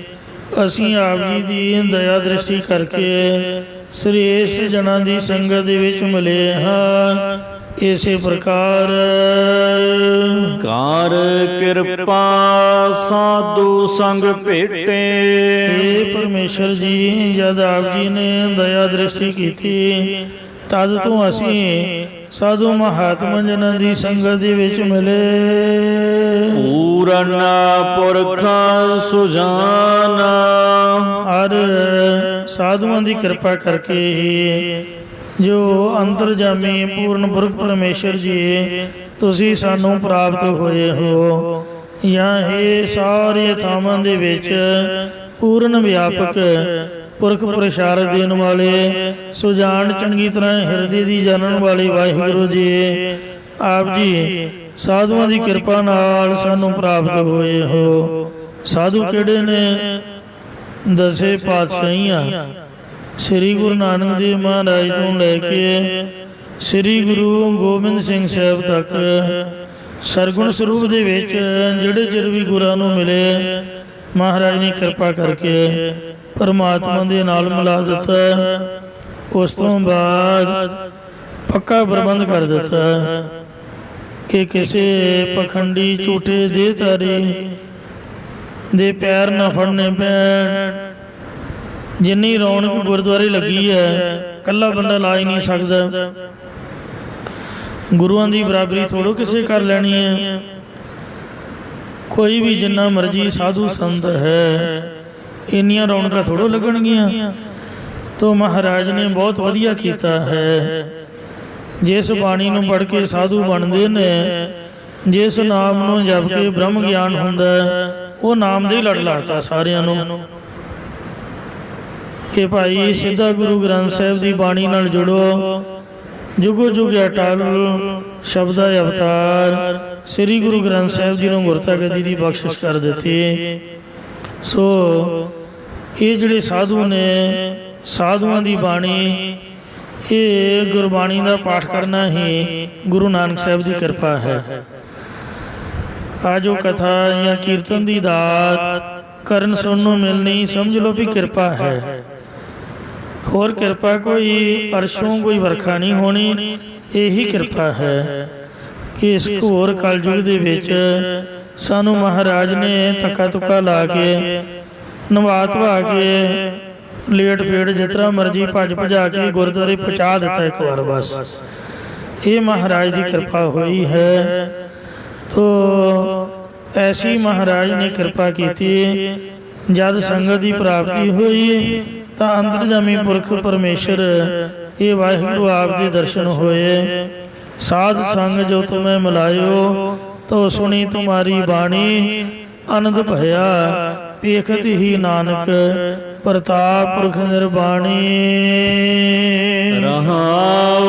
ਅਸੀਂ ਆਪ ਜੀ ਦੀ ਦਇਆ ਦ੍ਰਿਸ਼ਟੀ ਕਰਕੇ ਸ੍ਰੇਸ਼ਟ ਜਨਾਂ ਦੀ ਸੰਗਤ ਦੇ ਵਿੱਚ ਮਿਲੇ ਹਾਂ। ਇਸੇ ਪ੍ਰਕਾਰ ਕਰ ਕਿਰਪਾ ਸਾਧੂ ਸੰਗ ਭੇਟੇ। ਇਹ ਪਰਮੇਸ਼ਰ ਜੀ, ਜਦ ਆਪ ਜੀ ਨੇ ਦਇਆ ਦ੍ਰਿਸ਼ਟੀ ਕੀਤੀ ਤਦ ਤੋਂ ਅਸੀਂ ਸਾਧੂ ਮਹਾਤਮਾ ਜਨਾਂ ਦੀ ਸੰਗਤ ਦੇ ਵਿੱਚ ਮਿਲੇ। ਪੂਰਨ ਪੁਰਖ ਸੁਜਾਨ। ਹਰ ਸਾਧੂਆਂ ਦੀ ਕਿਰਪਾ ਕਰਕੇ ਹੀ ਜੋ ਅੰਤਰਜਾਮੀ ਪੂਰਨ ਪੁਰਖ ਪਰਮੇਸ਼ਰ ਜੀ ਤੁਸੀਂ ਸਾਨੂੰ ਪ੍ਰਾਪਤ ਹੋਏ ਹੋ। ਜਾਂ ਇਹ ਸਾਰੇ ਥਾਵਾਂ ਦੇ ਵਿੱਚ ਪੂਰਨ ਵਿਆਪਕ ਪੁਰਖ ਪ੍ਰਸ਼ਾਦ ਦੇਣ ਵਾਲੇ, ਸੁਜਾਨ ਚੰਗੀ ਤਰ੍ਹਾਂ ਹਿਰਦੇ ਦੀ ਜਾਣਨ ਵਾਲੇ ਵਾਹਿਗੁਰੂ ਜੀ, ਆਪ ਜੀ ਸਾਧੂਆਂ ਦੀ ਕਿਰਪਾ ਨਾਲ ਸਾਨੂੰ ਪ੍ਰਾਪਤ ਹੋਏ ਹੋ। ਸਾਧੂ ਕਿਹੜੇ ਨੇ? ਦਸੇ ਪਾਤਸ਼ਾਹੀਆਂ ਸ੍ਰੀ ਗੁਰੂ ਨਾਨਕ ਦੇਵ ਮਹਾਰਾਜ ਤੋਂ ਲੈ ਕੇ ਸ੍ਰੀ ਗੁਰੂ ਗੋਬਿੰਦ ਸਿੰਘ ਸਾਹਿਬ ਤੱਕ ਸਰਗੁਣ ਸਰੂਪ ਦੇ ਵਿੱਚ ਜਿਹੜੇ ਚਿਰ ਵੀ ਗੁਰਾਂ ਨੂੰ ਮਿਲੇ, ਮਹਾਰਾਜ ਨੇ ਕਿਰਪਾ ਕਰਕੇ ਪਰਮਾਤਮਾ ਦੇ ਨਾਲ ਮਿਲਾ ਦਿੱਤਾ। ਉਸ ਤੋਂ ਬਾਅਦ ਪੱਕਾ ਪ੍ਰਬੰਧ ਕਰ ਦਿੱਤਾ ਕਿ ਕਿਸੇ ਪਖੰਡੀ ਝੂਠੇ ਦੇਹਧਾਰੀ ਦੇ ਪੈਰ ਨਾ ਫੜਨੇ ਪੈਣ। ਜਿੰਨੀ ਰੌਣਕ ਗੁਰਦੁਆਰੇ ਲੱਗੀ ਹੈ, ਇਕੱਲਾ ਬੰਦਾ ਲਾ ਹੀ ਨਹੀਂ ਸਕਦਾ। ਗੁਰੂਆਂ ਦੀ ਬਰਾਬਰੀ ਥੋੜ੍ਹੋ ਕਿਸੇ ਕਰ ਲੈਣੀ ਹੈ। ਕੋਈ ਵੀ ਜਿੰਨਾ ਮਰਜ਼ੀ ਸਾਧੂ ਸੰਤ ਹੈ, ਇੰਨੀਆਂ ਰੌਣਕਾਂ ਥੋੜ੍ਹੋ ਲੱਗਣਗੀਆਂ। ਤੋ ਮਹਾਰਾਜ ਨੇ ਬਹੁਤ ਵਧੀਆ ਕੀਤਾ ਹੈ। ਜਿਸ ਬਾਣੀ ਨੂੰ ਪੜ੍ਹ ਕੇ ਸਾਧੂ ਬਣਦੇ ਨੇ, ਜਿਸ ਨਾਮ ਨੂੰ ਜਪ ਕੇ ਬ੍ਰਹਮ ਗਿਆਨ ਹੁੰਦਾ, ਉਹ ਨਾਮ ਦੇ ਹੀ ਲੜ ਲਾਤਾ ਸਾਰਿਆਂ ਨੂੰ ਕਿ ਭਾਈ ਸਿੱਧਾ ਗੁਰੂ ਗ੍ਰੰਥ ਸਾਹਿਬ ਦੀ ਬਾਣੀ ਨਾਲ ਜੁੜੋ। ਜੁਗੋ ਜੁਗ ਅਟਲ ਸ਼ਬਦਾ ਅਵਤਾਰ ਸ੍ਰੀ ਗੁਰੂ ਗ੍ਰੰਥ ਸਾਹਿਬ ਜੀ ਨੂੰ ਗੁਰਤਾ ਗੱਦੀ ਦੀ ਬਖਸ਼ਿਸ਼ ਕਰ ਦਿੱਤੀ। ਸੋ ਇਹ ਜਿਹੜੇ ਸਾਧੂ ਨੇ, ਸਾਧੂਆਂ ਦੀ ਬਾਣੀ, ਇਹ ਗੁਰਬਾਣੀ ਦਾ ਪਾਠ ਕਰਨਾ ਹੀ ਗੁਰੂ ਨਾਨਕ ਸਾਹਿਬ ਦੀ ਕਿਰਪਾ ਹੈ। ਆ ਜੋ ਕਥਾ ਜਾਂ ਕੀਰਤਨ ਦੀ ਦਾਤ ਕਰਨ ਸੁਣਨ ਨੂੰ ਮਿਲਣੀ, ਸਮਝ ਲਓ ਵੀ ਕਿਰਪਾ ਹੈ। ਹੋਰ ਕਿਰਪਾ ਕੋਈ ਅਰਸ਼ੋਂ ਕੋਈ ਵਰਖਾ ਨਹੀਂ ਹੋਣੀ। ਇਹੀ ਕਿਰਪਾ ਹੈ ਕਿ ਇਸ ਘੋਰ ਕਲਯੁਗ ਦੇ ਵਿੱਚ ਸਾਨੂੰ ਮਹਾਰਾਜ ਨੇ ਧੱਕਾ ਧੁੱਕਾ ਲਾ ਕੇ, ਨਵਾ ਧਵਾ ਕੇ, ਲੇਟ ਫੇਟ ਜਿਸ ਤਰ੍ਹਾਂ ਮਰਜ਼ੀ ਭੱਜ ਭਜਾ ਕੇ ਗੁਰਦੁਆਰੇ ਪਹੁੰਚਾ ਦਿੱਤਾ ਇੱਕ ਵਾਰ ਬਸ। ਇਹ ਮਹਾਰਾਜ ਦੀ ਕਿਰਪਾ ਹੋਈ ਹੈ। ਤੋ ਐਸੀ ਮਹਾਰਾਜ ਨੇ ਕਿਰਪਾ ਕੀਤੀ। ਜਦ ਸੰਗਤ ਦੀ ਪ੍ਰਾਪਤੀ ਹੋਈ ਤਾਂ ਅੰਤਰਜਾਮੀ ਪੁਰਖ ਪਰਮੇਸ਼ਰ ਇਹ ਵਾਹਿਗੁਰੂ ਆਪ ਦੇ ਦਰਸ਼ਨ ਹੋਏ। ਸਾਧ ਸੰਗ ਜੋ ਤੁਮੇ ਮਿਲਾਇਓ ਤੋ ਸੁਣੀ ਤੁਮਾਰੀ ਬਾਣੀ, ਆਨੰਦ ਭਇਆ ਪੇਖਤ ਹੀ ਨਾਨਕ ਪ੍ਰਤਾਪ ਪੁਰਖ ਨਿਰਬਾਣੀ। ਰਹਾਉ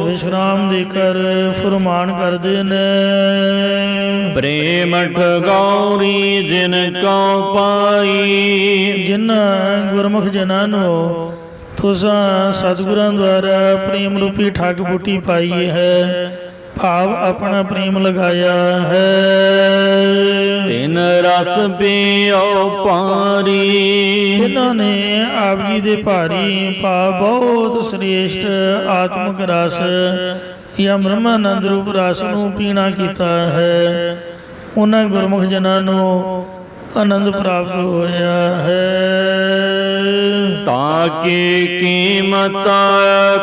ਵਿਸ਼ਰਾਮ ਦੇ ਕਰ ਫਰਮਾਨ ਕਰਦੇ ਨੇ। ਪ੍ਰੇਮ ਠਗੌਰੀ ਜਿਨ ਕਉ ਪਾਈ, ਜਿਨ੍ਹਾਂ ਗੁਰਮੁਖ ਜਨਾਂ ਨੂੰ ਤੁਸਾਂ ਸਤਿਗੁਰਾਂ ਦੁਆਰਾ ਪ੍ਰੇਮ ਰੂਪੀ ਠੱਗ ਬੂਟੀ ਪਾਈ ਹੈ, ਭਾਵ ਆਪਣਾ ਪ੍ਰੇਮ ਲਗਾਇਆ ਹੈ। ਤਿਨ ਰਸ ਪੀਓ ਭਾਰੀ, ਇਹਨਾਂ ਨੇ ਆਪ ਜੀ ਦੇ ਭਾਰੀ ਭਾਵ ਬਹੁਤ ਸ੍ਰੇਸ਼ਟ ਆਤਮਿਕ ਰਸ ਜਾਂ ਬ੍ਰਹਮਾਨੰਦ ਰੂਪ ਰਸ ਨੂੰ ਪੀਣਾ ਕੀਤਾ ਹੈ। ਉਹਨਾਂ ਗੁਰਮੁਖ ਜਨਾਂ ਨੂੰ ਆਨੰਦ ਪ੍ਰਾਪਤ ਹੋਇਆ ਹੈ। ਤਾਂ ਕੀ ਕੀਮਤ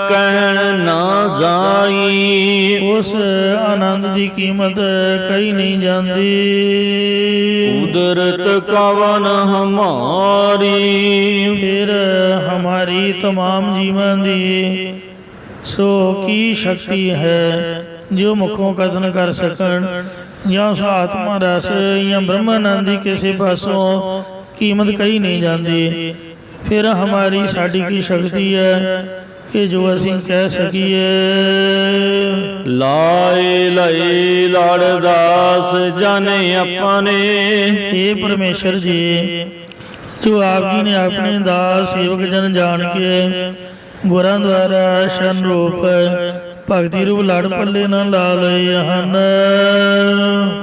ਕਹਿਣ ਨਾ ਜਾਈ, ਉਸ ਆਨੰਦ ਦੀ ਕੀਮਤ ਕਹੀ ਨਹੀਂ ਜਾਂਦੀ। ਕੁਦਰਤ ਕਵਨ ਹਮਾਰੀ, ਫਿਰ ਹਮਾਰੀ ਤਮਾਮ ਜੀਵਾਂ ਦੀ ਸੋ ਕੀ ਸ਼ਕਤੀ ਹੈ ਜੋ ਮੁਖੋਂ ਕਥਨ ਕਰ ਸਕਣ, ਜਾਂ ਉਸ ਆਤਮਾ ਰਸ ਜਾਂ ਬ੍ਰਹਮਾਨੰਦ ਦੀ ਕਿਸੇ ਪਾਸੋਂ ਕੀਮਤ ਕਹੀ ਨਹੀਂ ਜਾਂਦੀ। ਫਿਰ ਹਮਾਰੀ ਸਾਡੀ ਕੀ ਸ਼ਕਤੀ ਹੈ ਕਿ ਜੋ ਅਸੀਂ ਕਹਿ ਸਕੀਏ। ਲਾਏ ਲਈ ਲੜਦਾਸ ਜਾਣੇ ਆਪਣੇ, ਇਹ ਪਰਮੇਸ਼ਰ ਜੀ ਜੋ ਆਪ ਜੀ ਨੇ ਆਪਣੇ ਦਾਸ ਸੇਵਕ ਜਨ ਜਾਣ ਕੇ ਗੁਰਾਂ ਦੁਆਰਾ ਸ਼ਨ ਰੂਪ ਭਗਤੀ ਰੂਪ ਲੜ ਪੱਲੇ ਨਾ ਲਾ ਲਏ ਹਨ।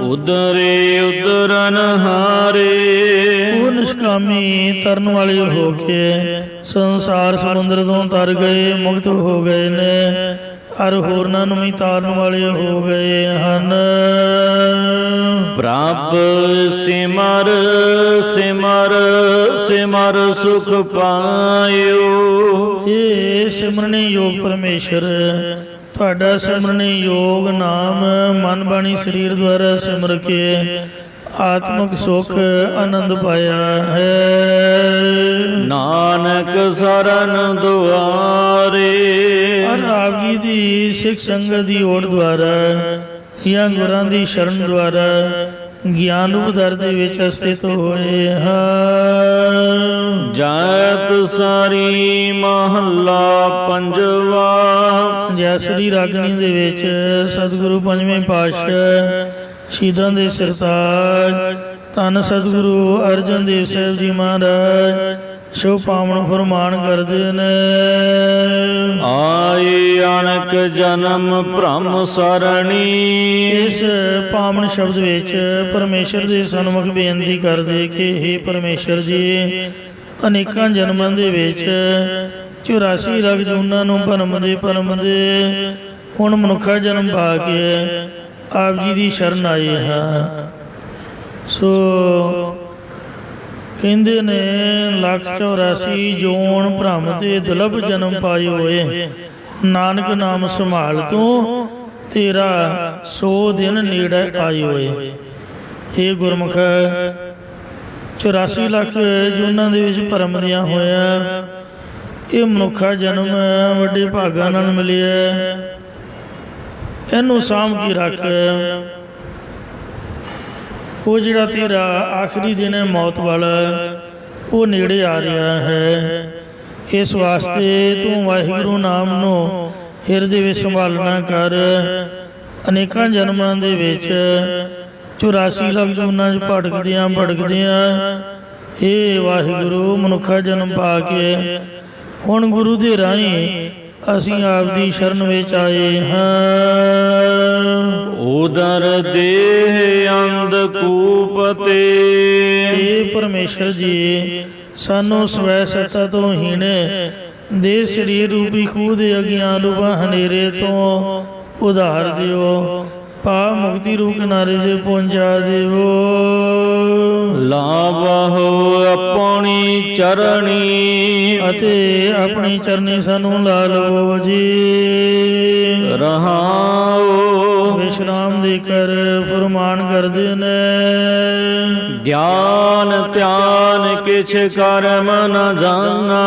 ਉਦਰੇ ਉਦਰਨ ਹਾਰੇ, ਉਹ ਨਿਸ਼ਕਾਮੀ ਤਰਨ ਵਾਲੇ ਹੋ ਕੇ ਸੰਸਾਰ ਸਮੁੰਦਰ ਤੋਂ ਤਰ ਗਏ, ਮੁਕਤ ਹੋ ਗਏ ਨੇ, ਅਰ ਹੋਰਨਾਂ ਨੂੰ ਵੀ ਤਾਰਨ ਵਾਲੇ ਹੋ ਗਏ ਹਨ। ਪ੍ਰਭ ਸਿਮਰ ਸਿਮਰ ਸਿਮਰ ਸੁਖ ਪਾਇਓ, ਇਹ ਸਿਮਰਨੇ ਯੋਗ ਪਰਮੇਸ਼ਰ ਤੁਹਾਡਾ ਸਿਮਰਨੇ ਯੋਗ ਨਾਮ ਮਨ ਬਾਣੀ ਸਰੀਰ ਦੁਆਰਾ ਸਿਮਰ ਕੇ ਆਤਮਿਕ ਸੁਖ ਆਨੰਦ ਪਾਇਆ ਹੈ। ਨਾਨਕ ਸਰਨ ਦੁਆਰੇ, ਔਰ ਆਪ ਜੀ ਦੀ ਸਿੱਖ ਸੰਗਤ ਦੀ ਓਟ ਦੁਆਰਾ ਜਾਂ ਗੁਰਾਂ ਦੀ ਸ਼ਰਨ ਦੁਆਰਾ ਗਿਆਨ ਰੂਪ ਦਰ ਦੇ ਵਿੱਚ ਸਥਿਤ ਹੋਏ ਹਨ। ਜੈਤ ਸਾਰੀ ਮਹੱਲਾ ਪੰਜਵਾ। ਜੈਸਰੀ ਰਾਗਣੀ ਦੇ ਵਿੱਚ ਸਤਿਗੁਰੂ ਪੰਜਵੇਂ ਪਾਤਸ਼ਾਹ ਸ਼ਹੀਦਾਂ ਦੇ ਸਰਤਾਜ ਧੰਨ ਸਤਿਗੁਰੂ ਅਰਜਨ ਦੇਵ ਸਾਹਿਬ ਜੀ ਮਹਾਰਾਜ ਸ਼ੁਭ ਪਾਵਨ ਫਰਮਾਨ ਕਰਦੇ ਨੇ। ਆਏ ਅਣਕ ਜਨਮ ਭ੍ਰਮ ਸਰਣੀ। ਇਸ ਪਾਵਨ ਸ਼ਬਦ ਵਿੱਚ ਪਰਮੇਸ਼ਰ ਦੇ ਸਨਮੁਖ ਬੇਨਤੀ ਕਰਦੇ ਕਿ ਹੇ ਪਰਮੇਸ਼ਰ ਜੀ, ਅਨੇਕਾਂ ਜਨਮਾਂ ਦੇ ਵਿੱਚ 84 ਲੱਖ ਜੂਨਾਂ ਨੂੰ ਭਰਮ ਦੇ ਹੁਣ ਮਨੁੱਖਾ ਜਨਮ ਪਾ ਕੇ ਆਪ ਜੀ ਦੀ ਸ਼ਰਨ ਆਏ ਹਾਂ। ਸੋ ਕਹਿੰਦੇ ਨੇ 184 ਜੋਨ ਭ੍ਰਮ ਤੇ ਦੁਲਭ ਜਨਮ ਪਾਏ ਹੋਏ, ਨਾਨਕ ਨਾਮ ਸੰਭਾਲ ਤੂੰ ਤੇਰਾ 100 ਦਿਨ ਨੇੜੇ ਆਏ ਹੋਏ। ਇਹ ਗੁਰਮੁਖ 84 ਲੱਖ ਜੂਨਾਂ ਦੇ ਵਿੱਚ ਭਰਮ ਦਿਆਂ ਹੋਇਆ ਇਹ ਮਨੁੱਖਾ ਜਨਮ ਵੱਡੇ ਭਾਗਾਂ ਨਾਲ ਮਿਲਿਆ। ਇਹਨੂੰ ਸਾਂਭ ਕੇ ਰੱਖ। ਉਹ ਜਿਹੜਾ ਤੇਰਾ ਆਖਰੀ ਦਿਨ ਹੈ ਮੌਤ ਵਾਲਾ, ਉਹ ਨੇੜੇ ਆ ਰਿਹਾ ਹੈ। ਇਸ ਵਾਸਤੇ ਤੂੰ ਵਾਹਿਗੁਰੂ ਨਾਮ ਨੂੰ ਹਿਰਦੇ ਵਿੱਚ ਸੰਭਾਲਣਾ ਕਰ। ਅਨੇਕਾਂ ਜਨਮਾਂ ਦੇ ਵਿੱਚ 84 ਲੱਖ ਜੂਨਾਂ 'ਚ ਭਟਕਦਿਆਂ ਇਹ ਵਾਹਿਗੁਰੂ ਮਨੁੱਖਾ ਜਨਮ ਪਾ ਕੇ ਹੁਣ ਗੁਰੂ ਦੇ ਰਾਹੀਂ ਅਸੀਂ ਆਪ ਦੀ ਸ਼ਰਨ ਵਿੱਚ ਆਏ ਹਾਂ। ਉਦਰ ਦੇਹ ਅੰਧਕੂਪ ਤੇ। ਇਹ ਪਰਮੇਸ਼ਰ ਜੀ, ਸਾਨੂੰ ਸਵੈ ਸੱਤਾ ਤੋਂ ਹੀਣੇ ਦੇ ਸਰੀਰ ਰੂਪੀ ਖੂਹ ਦੇ ਅਗਿਆਨ ਰੂਪਾ ਹਨੇਰੇ ਤੋਂ ਉਧਾਰ ਦਿਓ। ਪਾ ਮੁਕਤੀ ਰੂਪ ਕਿਨਾਰੇ ਤੇ ਪਹੁੰਚਾ ਦਿਓ। ਲਾਵਹੁ ਆਪਣੀ ਚਰਣੀ। ਅਤੇ ਆਪਣੀ ਚਰਨੀ ਸਾਨੂੰ ਲਾ ਲਵੋ ਜੀ। ਰਹਾਉ ਵਿਸ਼ਰਾਮ ਦੇ ਕਰ ਫਰਮਾਨ ਕਰਦੇ ਨੇ। ਗਿਆਨ ਧਿਆਨ ਕਿਛ ਕਰਮ ਨ ਜਾਣਾ।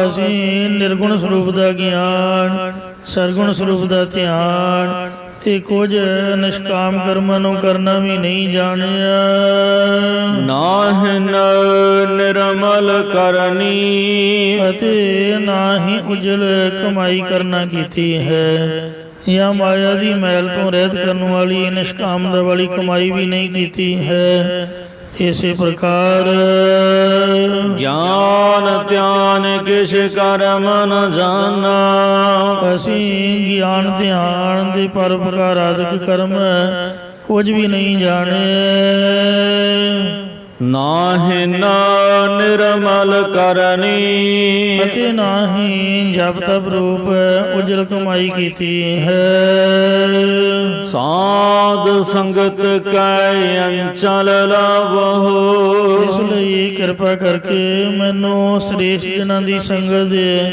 ਅਸੀਂ ਨਿਰਗੁਣ ਸਰੂਪ ਦਾ ਗਿਆਨ, ਸਰਗੁਣ ਸਰੂਪ ਦਾ ਧਿਆਨ ਤੇ ਕੁਝ ਨਿਸ਼ਕਾਮ ਕਰਮਾਂ ਨੂੰ ਕਰਨਾ ਵੀ ਨਹੀਂ ਜਾਣਿਆ। ਨਾਹਿ ਨਿਰਮਲ ਕਰਨੀ। ਅਤੇ ਨਾ ਹੀ ਉਜਲ ਕਮਾਈ ਕਰਨਾ ਕੀਤੀ ਹੈ, ਜਾਂ ਮਾਇਆ ਦੀ ਮੈਲ ਤੋਂ ਰਹਿਤ ਕਰਨ ਵਾਲੀ ਨਿਸ਼ਕਾਮਤਾ ਵਾਲੀ ਕਮਾਈ ਵੀ ਨਹੀਂ ਕੀਤੀ ਹੈ। ਇਸੇ ਪ੍ਰਕਾਰ ਗਿਆਨ ਧਿਆਨ ਕਿਛ ਕਰਮ ਨ ਜਾਣਾ। ਅਸੀਂ ਗਿਆਨ ਧਿਆਨ ਦੇ ਪਰਉਪਕਾਰ ਆਦਿਕ ਕਰਮ ਕੁਝ ਵੀ ਨਹੀਂ ਜਾਣੇ। ਨਾਹਿ ਨਿਰਮਲ ਕਰਨੀ। ਅਤੇ ਨਾ ਹੀ ਜਪ ਤਪ ਰੂਪ ਉਜਲ ਕਮਾਈ ਕੀਤੀ ਹੈ। ਸਾਧ ਸੰਗਤ ਕੈ ਅੰਚਲ ਲਵਹੁ। ਇਸ ਲਈ ਕਿਰਪਾ ਕਰਕੇ ਮੈਨੂੰ ਸ੍ਰੇਸ਼ਟ ਜਨਾਂ ਦੀ ਸੰਗਤ ਦੇ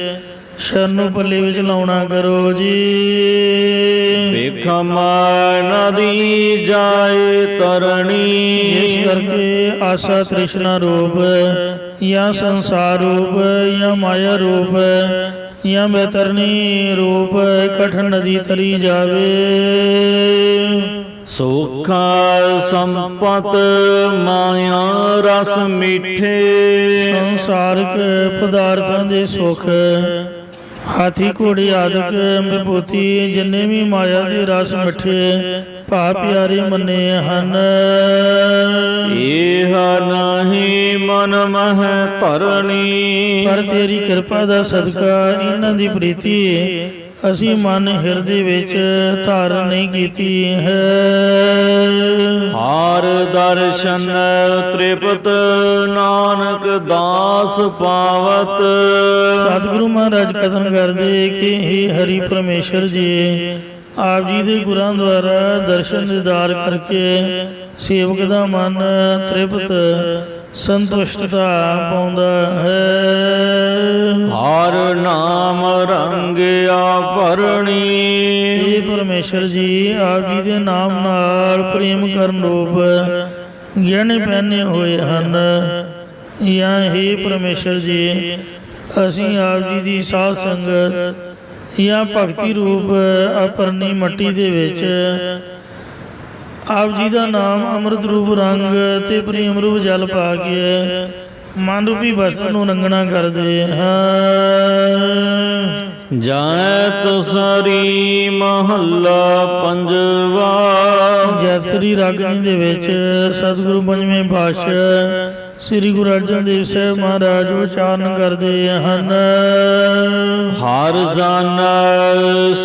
ਸ਼ਰਨ ਪੱਲੇ ਵਿੱਚ ਲਾਉਣਾ ਕਰੋ ਜੀ। ਵੇਖਮ ਨਦੀ ਜਾਏ ਤਰਣੀ। ਇਸ ਕਰਕੇ ਆਸਾ ਤ੍ਰਿਸ਼ਨਾ ਰੂਪ ਜਾਂ ਸੰਸਾਰ ਰੂਪ ਜਾਂ ਮਾਇਆ ਰੂਪ ਜਾਂ ਬੈਤਰਨੀ ਰੂਪ ਕਠਨ ਨਦੀ ਤਰੀ ਜਾਵੇ। ਸੁਖ ਸੰਪਤ ਮਾਇਆ ਰਸ ਮਿੱਠੇ। ਸੰਸਾਰਕ ਪਦਾਰਥਾਂ ਦੇ ਸੁਖ, ਹਾਥੀ ਘੋੜੇ ਆਦਿਕ ਵਿਭੂਤੀ ਜਿੰਨੇ ਵੀ ਮਾਇਆ ਦੇ ਰਸ ਮਿੱਠੇ ਭਾ ਪਿਆਰੇ ਮੰਨੇ ਹਨ। ਇਹ ਨਹੀਂ ਮਨ ਮਹਿ ਧਰਣੀ। ਪਰ ਤੇਰੀ ਕਿਰਪਾ ਦਾ ਸਦਕਾ ਇਹਨਾਂ ਦੀ ਪ੍ਰੀਤੀ ਅਸੀਂ ਮਨ ਹਿਰਦੇ ਵਿੱਚ ਧਾਰਨ ਨਹੀਂ ਕੀਤੀ ਹੈ। ਹਰ ਦਰਸ਼ਨ ਤ੍ਰਿਪਤ ਨਾਨਕ ਦਾਸ ਪਾਵਤ। ਸਤਿਗੁਰੂ ਮਹਾਰਾਜ ਕਥਨ ਕਰਦੇ ਕਿ ਹੇ ਹਰੀ ਪਰਮੇਸ਼ਰ ਜੀ, ਆਪ ਜੀ ਦੇ ਗੁਰਾਂ ਦੁਆਰਾ ਦਰਸ਼ਨ ਦੀਦਾਰ ਕਰਕੇ ਸੇਵਕ ਦਾ ਮਨ ਤ੍ਰਿਪਤ ਸੰਤੁਸ਼ਟਤਾ ਪਾਉਂਦਾ ਹੈ। ਹਰ ਨਾਮ ਰੰਗਿਆ ਭਰਣੀ। ਇਹ ਪਰਮੇਸ਼ਰ ਜੀ, ਆਪ ਜੀ ਦੇ ਨਾਮ ਨਾਲ ਪ੍ਰੇਮ ਕਰਨ ਰੂਪ ਗਹਿਣੇ ਪਹਿਨੇ ਹੋਏ ਹਨ। ਜਾਂ ਹੇ ਪਰਮੇਸ਼ਰ ਜੀ, ਅਸੀਂ ਆਪ ਜੀ ਦੀ ਸਾਧ ਸੰਗਤ ਜਾਂ ਭਗਤੀ ਰੂਪ ਆਪਰਨੀ ਮੱਟੀ ਦੇ ਵਿੱਚ ਆਪ ਜੀ ਦਾ ਨਾਮ ਅੰਮ੍ਰਿਤ ਰੂਪ ਰੰਗ ਤੇ ਪ੍ਰੇਮ ਰੂਪ ਜਲ ਪਾ ਕੇ ਮਨ ਰੂਪੀ ਵਸਤਰ ਨੂੰ ਰੰਗਣਾ ਕਰਦੇ ਹਾਂ। ਜਾਏ ਤਸਰੀ ਮਹੱਲਾ ਪੰਜਵਾ। ਜੈਤਸਰੀ ਰਾਗਣੀ ਦੇ ਵਿੱਚ ਸਤਿਗੁਰੂ ਪੰਜਵੇਂ ਪਾਤਸ਼ਾਹ ਸ੍ਰੀ ਗੁਰੂ ਅਰਜਨ ਦੇਵ ਸਾਹਿਬ ਮਹਾਰਾਜ ਉਚਾਰਨ ਕਰਦੇ ਹਨ। ਹਰ ਜਨ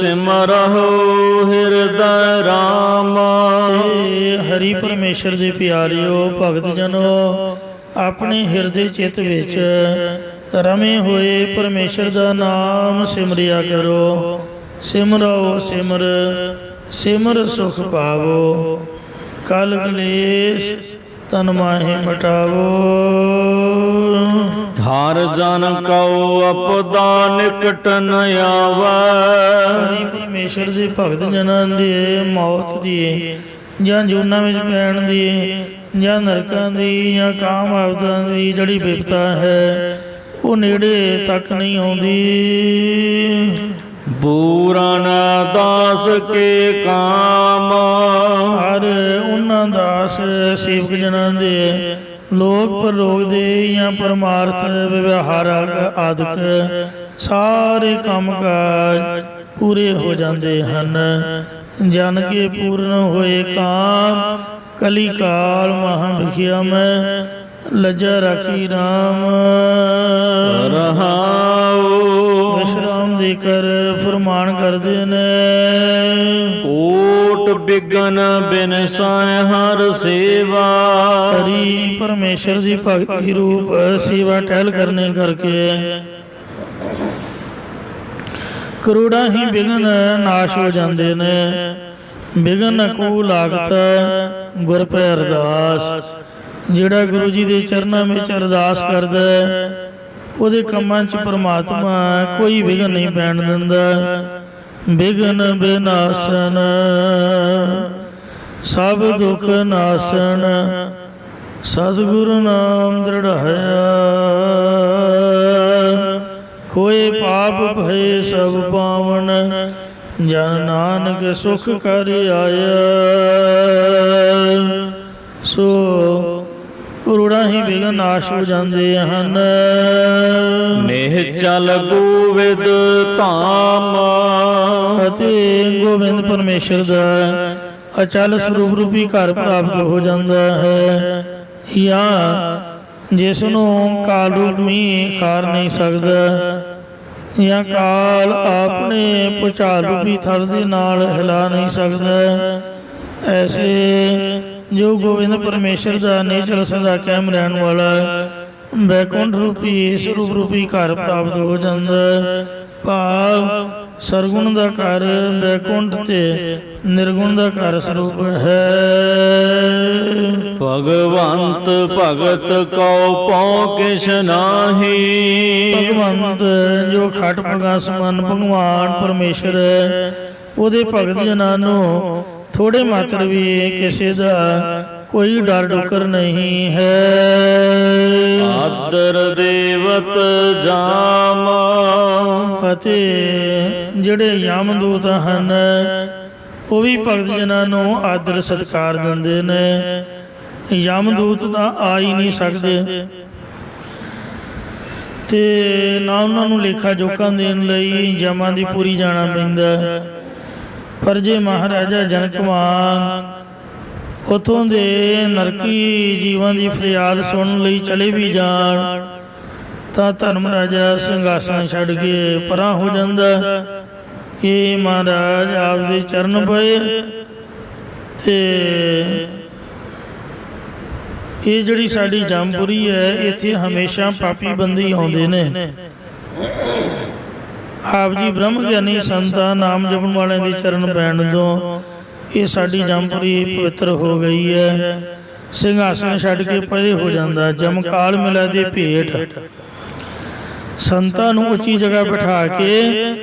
ਸਿਮਰਹੁ ਹਿਰਦੈ ਰਾਮ। ਹਰੀ ਪਰਮੇਸ਼ਰ ਦੇ ਪਿਆਰਿਓ ਭਗਤ ਜਨੋ, ਆਪਣੇ ਹਿਰਦੇ ਚਿੱਤ ਵਿੱਚ ਰਮੇ ਹੋਏ ਪਰਮੇਸ਼ਰ ਦਾ ਨਾਮ ਸਿਮਰਿਆ ਕਰੋ। ਸਿਮਰੋ ਸਿਮਰ ਸਿਮਰ ਸੁਖ ਪਾਵੋ, ਕਲ ਕਲੇਸ਼ ਤਨ ਮਾਹੇ ਮਟਾਵੋ। ਹਰ ਜਨ ਕਉ ਅਪਦਾ ਨਿਕਟ ਨ ਆਵੈ। ਹਰੀ ਪਰਮੇਸ਼ਰ ਦੇ ਭਗਤ ਜਨਾਂ ਦੇ ਮੌਤ ਦੀ ਜਾਂ ਜੂਨਾਂ ਵਿੱਚ ਪੈਣ ਦੀ ਜਾਂ ਨਰਕਾਂ ਦੀ ਜਾਂ ਕਾਮ ਆਬਦਾਂ ਦੀ ਜਿਹੜੀ ਬਿਪਤਾ ਹੈ ਉਹ ਨੇੜੇ ਤੱਕ ਨਹੀਂ ਆਉਂਦੀ। ਪੂਰਨ ਦਾਸ ਕੇ ਕਾਮ। ਹਰ ਉਹਨਾਂ ਦਾਸ ਸੇਵਕ ਜਨਾਂ ਦੇ ਲੋਕ ਪਰਲੋਕ ਦੇ ਜਾਂ ਪਰਮਾਰਥ ਵਿਵਹਾਰਕ ਆਦਿਕ ਸਾਰੇ ਕੰਮ ਕਾਜ ਪੂਰੇ ਹੋ ਜਾਂਦੇ ਹਨ। ਜਨ ਕੇ ਪੂਰਨ ਹੋਏ ਕਾਮ, ਕਲੀ ਕਾਲ ਮਹਾ ਵਿਖਿਆ ਮੈਂ ਲੱਜਾ ਰਾਖੀ ਰਾਮ। ਰਹਾਉ ਵਿਸ਼ਰਾਮ ਦੇ ਕਰ ਫਰਮਾਨ ਕਰਦੇ ਨੇ। ਕੋਟ ਬਿਗਨ ਬਿਨ ਸਾਇ ਹਰ ਸੇਵਾ। ਹਰੀ ਪਰਮੇਸ਼ਰ ਦੀ ਭਗਤੀ ਰੂਪ ਸੇਵਾ ਟਹਿਲ ਕਰਨੇ ਕਰਕੇ ਕਰੋੜਾਂ ਹੀ ਬਿਗਨ ਨਾਸ਼ ਹੋ ਜਾਂਦੇ ਨੇ। ਬਿਗਨ ਕੋ ਲਾਗਤ ਗੁਰ ਪੈ ਅਰਦਾਸ। ਜਿਹੜਾ ਗੁਰੂ ਜੀ ਦੇ ਚਰਨਾਂ ਵਿੱਚ ਅਰਦਾਸ ਕਰਦਾ ਉਹਦੇ ਕੰਮਾਂ 'ਚ ਪਰਮਾਤਮਾ ਕੋਈ ਵਿਘਨ ਨਹੀਂ ਪੈਣ ਦਿੰਦਾ। ਵਿਘਨ ਬਿਨਾਸਨ ਸਭ ਦੁਖ ਨਾਸਨ, ਸਤਿਗੁਰੂ ਨਾਮ ਦ੍ਰਿੜਾਇਆ। ਕੋਏ ਪਾਪ ਭਏ ਸਭ ਪਾਵਨ, ਜਨ ਨਾਨਕ ਸੁਖ ਕਰ ਆਇਆ। ਸੋ ਕਰੋੜਾਂ ਹੀ ਵਿਘਨ ਨਾਸ਼ ਹੋ ਜਾਂਦੇ ਹਨ। ਨਿਹਚਲ ਗੋਵਿੰਦ ਧਾਮ। ਅਤੇ ਗੋਬਿੰਦ ਪਰਮੇਸ਼ਰ ਦਾ ਅਚਲ ਸਰੂਪ ਰੂਪੀ ਘਰ ਪ੍ਰਾਪਤ ਹੋ ਜਾਂਦਾ ਹੈ। ਜਾਂ ਜਿਸ ਨੂੰ ਕਾਲ ਰੂਪ ਮੀਂਹ ਖਾਰ ਨਹੀਂ ਸਕਦਾ, ਜਾਂ ਕਾਲ ਆਪਣੇ ਭੁਚਾਲ ਰੂਪੀ ਥਲ ਦੇ ਨਾਲ ਹਿਲਾ ਨਹੀਂ ਸਕਦਾ, ਐਸੇ ਜੋ ਗੋਬਿੰਦ ਪਰਮੇਸ਼ਰ ਦਾ ਨੇਚਰ ਸਦਾ ਕਾਇਮ ਰਹਿਣ ਵਾਲਾ ਬੈਕੁੰਠ ਰੂਪੀ ਸਰੂਪ ਰੂਪੀ ਘਰ ਪ੍ਰਾਪਤ ਹੋ ਜਾਂਦਾ। ਭਾਵ ਸਰਗੁਣ ਦਾ ਘਰ ਬੈਕੁੰਠ ਤੇ ਨਿਰਗੁਣ ਦਾ ਘਰ ਸਰੂਪ ਹੈ। ਭਗਵੰਤ ਭਗਤ ਕਉ ਪਉ ਕਿਛ ਨਾਹੀ। ਭਗਵੰਤ ਜੋ ਖਟ ਪਗਾ ਸਮਾਨ ਭਗਵਾਨ ਪਰਮੇਸ਼ਰ ਹੈ, ਉਹਦੇ ਭਗਤ ਜਨਾਂ ਨੂੰ ਥੋੜੇ ਮਾਤਰ ਵੀ ਕਿਸੇ ਦਾ ਕੋਈ ਡਰ ਡੁਕਰ ਨਹੀਂ ਹੈ। ਆਦਰ ਦੇਵਤ ਜਾਮ। ਅਤੇ ਜਿਹੜੇ ਯਮਦੂਤ ਹਨ ਉਹ ਵੀ ਭਗਤ ਜਨਾਂ ਨੂੰ ਆਦਰ ਸਤਿਕਾਰ ਦਿੰਦੇ ਨੇ। ਯਮਦੂਤ ਤਾਂ ਆ ਹੀ ਨਹੀਂ ਸਕਦੇ ਤੇ ਨਾ ਉਹਨਾਂ ਨੂੰ ਲੇਖਾ ਜੋਖਾਂ ਦੇਣ ਲਈ ਜਮਾਂ ਦੀ ਪੂਰੀ ਜਾਣਾ ਪੈਂਦਾ। ਪਰ ਜੇ ਮਹਾਰਾਜਾ ਜਨਕ ਵਾਂਗ ਉਥੋਂ ਦੇ ਨਰਕੀ ਜੀਵਾਂ ਦੀ ਫਰਿਆਦ ਸੁਣਨ ਲਈ ਚਲੇ ਵੀ ਜਾਣ ਤਾਂ ਧਰਮ ਰਾਜਾ ਸਿੰਘਾਸਨ ਛੱਡ ਕੇ ਪਰਾਂ ਹੋ ਜਾਂਦਾ ਕਿ ਮਹਾਰਾਜ ਆਪ ਦੇ ਚਰਨ ਪਏ। ਤੇ ਇਹ ਜਿਹੜੀ ਸਾਡੀ ਜੰਮਪੁਰੀ ਹੈ, ਇੱਥੇ ਹਮੇਸ਼ਾ ਪਾਪੀ ਬੰਦੇ ਆਉਂਦੇ ਨੇ। ਆਪ ਜੀ ਬ੍ਰਹਮ ਗਿਆਨੀ ਸੰਤਾਂ ਨਾਮ ਜਪਣ ਵਾਲਿਆਂ ਦੇ ਚਰਨ ਪੈਣ ਤੋਂ ਇਹ ਸਾਡੀ ਜੰਮਪੁਰੀ ਪਵਿੱਤਰ ਹੋ ਗਈ ਹੈ। ਸਿੰਘਾਸਨ ਛੱਡ ਕੇ ਪਰੇ ਹੋ ਜਾਂਦਾ। ਜਮਕਾਲ ਮਿਲਾ ਦੇ ਭੇਟ ਸੰਤਾਂ ਨੂੰ ਉੱਚੀ ਜਗ੍ਹਾ ਬਿਠਾ ਕੇ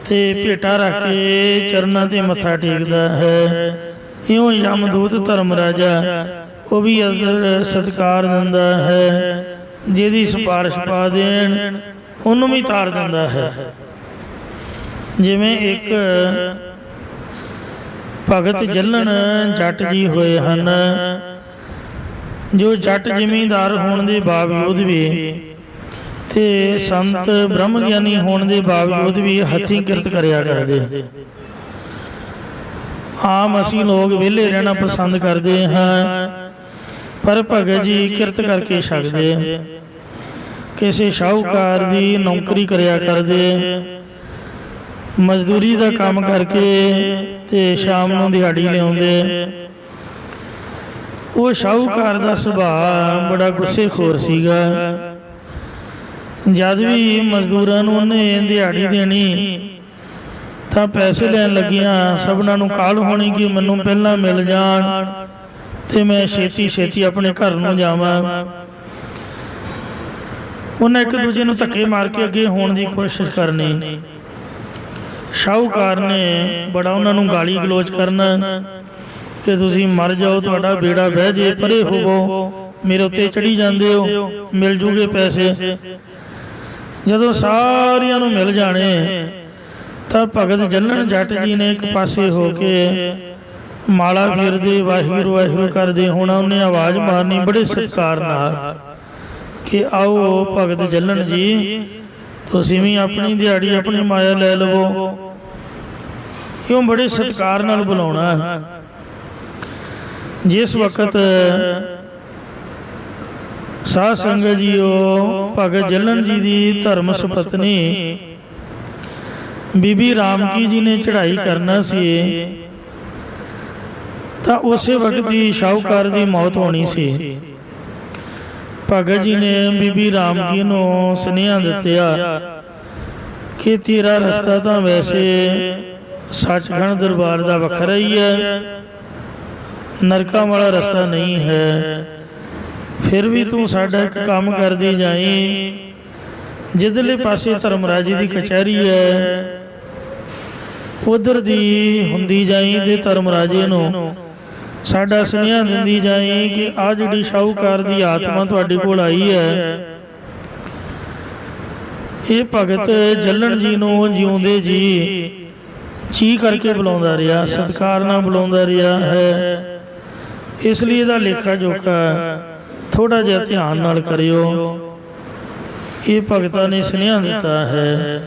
ਤੇ ਭੇਟਾ ਰੱਖ ਕੇ ਚਰਨਾਂ ਤੇ ਮੱਥਾ ਟੇਕਦਾ ਹੈ। ਇਉਂ ਯਮਦੂਤ ਧਰਮ ਰਾਜਾ ਉਹ ਵੀ ਅਦਰ ਸਤਿਕਾਰ ਦਿੰਦਾ ਹੈ। ਜਿਹਦੀ ਸਿਫਾਰਿਸ਼ ਪਾ ਦੇਣ ਉਹਨੂੰ ਵੀ ਤਾਰ ਦਿੰਦਾ ਹੈ। ਜਿਵੇਂ ਇੱਕ ਭਗਤ ਜੱਲਣ ਜੱਟ ਜੀ ਹੋਏ ਹਨ, ਜੋ ਜੱਟ ਜ਼ਿਮੀਂਦਾਰ ਹੋਣ ਦੇ ਬਾਵਜੂਦ ਵੀ ਤੇ ਸੰਤ ਬ੍ਰਹਮ ਗਿਆਨੀ ਹੋਣ ਦੇ ਬਾਵਜੂਦ ਵੀ ਹੱਥੀਂ ਕਿਰਤ ਕਰਿਆ ਕਰਦੇ। ਆਮ ਅਸੀਂ ਲੋਕ ਵਿਹਲੇ ਰਹਿਣਾ ਪਸੰਦ ਕਰਦੇ ਹਾਂ, ਪਰ ਭਗਤ ਜੀ ਕਿਰਤ ਕਰਕੇ ਛਕਦੇ। ਕਿਸੇ ਸ਼ਾਹੂਕਾਰ ਦੀ ਨੌਕਰੀ ਕਰਿਆ ਕਰਦੇ, ਮਜ਼ਦੂਰੀ ਦਾ ਕੰਮ ਕਰਕੇ ਤੇ ਸ਼ਾਮ ਨੂੰ ਦਿਹਾੜੀ ਲਿਆਉਂਦੇ। ਉਹ ਸ਼ਾਹੂਕਾਰ ਦਾ ਸੁਭਾਅ ਬੜਾ ਗੁੱਸੇਖੋਰ ਸੀਗਾ। ਜਦ ਵੀ ਮਜ਼ਦੂਰਾਂ ਨੂੰ ਉਹਨੇ ਦਿਹਾੜੀ ਦੇਣੀ ਤਾਂ ਪੈਸੇ ਲੈਣ ਲੱਗੀਆਂ ਸਭਨਾਂ ਨੂੰ ਕਾਹਲ ਹੋਣੀ ਕਿ ਮੈਨੂੰ ਪਹਿਲਾਂ ਮਿਲ ਜਾਣ ਤੇ ਮੈਂ ਛੇਤੀ ਛੇਤੀ ਆਪਣੇ ਘਰ ਨੂੰ ਜਾਵਾਂ। ਉਹਨੇ ਇੱਕ ਦੂਜੇ ਨੂੰ ਧੱਕੇ ਮਾਰ ਕੇ ਅੱਗੇ ਹੋਣ ਦੀ ਕੋਸ਼ਿਸ਼ ਕਰਨੀ। ਸ਼ਾਹੂਕਾਰ ਨੇ ਬੜਾ ਉਹਨਾਂ ਨੂੰ ਗਾਲੀ ਗਲੋਚ ਕਰਨਾ ਕਿ ਤੁਸੀਂ ਮਰ ਜਾਓ, ਤੁਹਾਡਾ ਬੇੜਾ ਬਹਿ ਜੇ, ਪਰੇ ਹੋਵੋ, ਮੇਰੇ ਉੱਤੇ ਚੜੀ ਜਾਂਦੇ ਹੋ, ਮਿਲ ਜੂਗੇ ਪੈਸੇ। ਜਦੋਂ ਸਾਰਿਆਂ ਨੂੰ ਮਿਲ ਜਾਣੇ ਤਾਂ ਭਗਤ ਜੱਲਣ ਜੱਟ ਜੀ ਨੇ ਇੱਕ ਪਾਸੇ ਹੋ ਕੇ ਮਾਲਾ ਫੇਰਦੇ ਵਾਹਿਗੁਰੂ ਵਾਹਿਗੁਰੂ ਕਰਦੇ ਹੋਣਾ। ਉਹਨੇ ਆਵਾਜ਼ ਮਾਰਨੀ ਬੜੇ ਸਤਿਕਾਰ ਨਾਲ ਕਿ ਆਓ ਭਗਤ ਜੱਲਣ ਜੀ, ਤੁਸੀਂ ਵੀ ਆਪਣੀ ਦਿਹਾੜੀ ਆਪਣੀ ਮਾਇਆ ਲੈ ਲਵੋ। ਕਿਉਂ ਬੜੇ ਸਤਿਕਾਰ ਨਾਲ ਬੁਲਾਉਣਾ। ਜਿਸ ਵਕਤ ਸਾਧ ਸੰਗਤ ਜੀਓ ਭਗਤ ਜੱਲਣ ਜੀ ਦੀ ਧਰਮ ਸੁਪਤਨੀ ਬੀਬੀ ਰਾਮਕੀ ਜੀ ਨੇ ਚੜ੍ਹਾਈ ਕਰਨਾ ਸੀ ਤਾਂ ਉਸੇ ਵਕਤ ਹੀ ਸ਼ਾਹੂਕਾਰ ਦੀ ਮੌਤ ਹੋਣੀ ਸੀ। ਭਗਤ ਜੀ ਨੇ ਬੀਬੀ ਰਾਮਕੀ ਨੂੰ ਸੁਨੇਹਾ ਦਿੱਤਾ ਕਿ ਤੇਰਾ ਰਸਤਾ ਤਾਂ ਵੈਸੇ ਸੱਚਖੰਡ ਦਰਬਾਰ ਦਾ ਵੱਖਰਾ ਹੀ ਹੈ, ਨਰਕਾਂ ਵਾਲਾ ਰਸਤਾ ਨਹੀਂ ਹੈ। ਫਿਰ ਵੀ ਤੂੰ ਸਾਡਾ ਇੱਕ ਕੰਮ ਕਰਦੀ ਜਾਈ, ਜਿੱਧਰਲੇ ਪਾਸੇ ਧਰਮਰਾਜੇ ਦੀ ਕਚਹਿਰੀ ਹੈ ਉਧਰ ਦੀ ਹੁੰਦੀ ਜਾਈ ਤੇ ਧਰਮਰਾਜੇ ਨੂੰ ਸਾਡਾ ਸੁਨੇਹਾ ਦਿੰਦੀ ਜਾਈ ਕਿ ਆਹ ਜਿਹੜੀ ਸ਼ਾਹੂਕਾਰ ਦੀ ਆਤਮਾ ਤੁਹਾਡੇ ਕੋਲ ਆਈ ਹੈ, ਇਹ ਭਗਤ ਜੱਲਣ ਜੀ ਨੂੰ ਜਿਉਂਦੇ ਜੀ ਕਰਕੇ ਬੁਲਾਉਂਦਾ ਰਿਹਾ, ਸਤਿਕਾਰ ਨਾਲ ਬੁਲਾਉਂਦਾ ਰਿਹਾ ਹੈ। ਇਸ ਲਈ ਇਹਦਾ ਲੇਖਾ ਜੋਖਾ ਥੋੜਾ ਜਿਹਾ ਧਿਆਨ ਨਾਲ ਕਰਿਓ। ਇਹ ਭਗਤਾਂ ਨੇ ਸੁਨੇਹਾ ਦਿੱਤਾ ਹੈ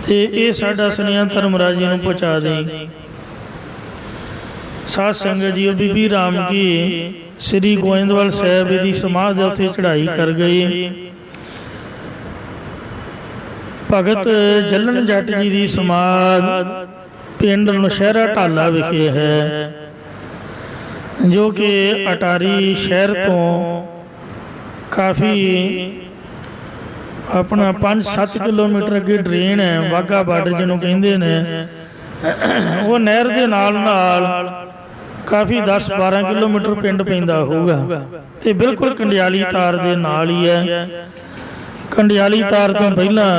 ਤੇ ਇਹ ਸਾਡਾ ਸੁਨੇਹਾ ਧਰਮਰਾਜੇ ਨੂੰ ਪਹੁੰਚਾ ਦੇਈ। ਸਾਧ ਸੰਗਤ ਜੀ, ਬੀਬੀ ਰਾਮਕੀ ਸ੍ਰੀ ਗੋਇੰਦਵਾਲ ਸਾਹਿਬ ਦੀ ਸਮਾਧ ਉੱਤੇ ਚੜ੍ਹਾਈ ਕਰ ਗਈ। ਭਗਤ ਜੱਲਣ ਜੱਟ ਜੀ ਦੀ ਸਮਾਧ ਪਿੰਡ ਨੌਸ਼ਹਿਰਾ ਢਾਲਾ ਵਿਖੇ ਹੈ, ਜੋ ਕਿ ਅਟਾਰੀ ਸ਼ਹਿਰ ਤੋਂ ਕਾਫੀ ਆਪਣਾ 5-7 ਕਿਲੋਮੀਟਰ ਅੱਗੇ ਡਰੇਨ ਹੈ, ਵਾਘਾ ਬਾਰਡਰ ਜਿਹਨੂੰ ਕਹਿੰਦੇ ਨੇ। ਉਹ ਨਹਿਰ ਦੇ ਨਾਲ ਕਾਫੀ 10-12 ਕਿਲੋਮੀਟਰ ਪਿੰਡ ਪੈਂਦਾ ਹੋਊਗਾ ਤੇ ਬਿਲਕੁਲ ਕੰਡਿਆਲੀ ਤਾਰ ਦੇ ਨਾਲ ਹੀ ਹੈ। ਕੰਡਿਆਲੀ ਤਾਰ ਤੋਂ ਪਹਿਲਾਂ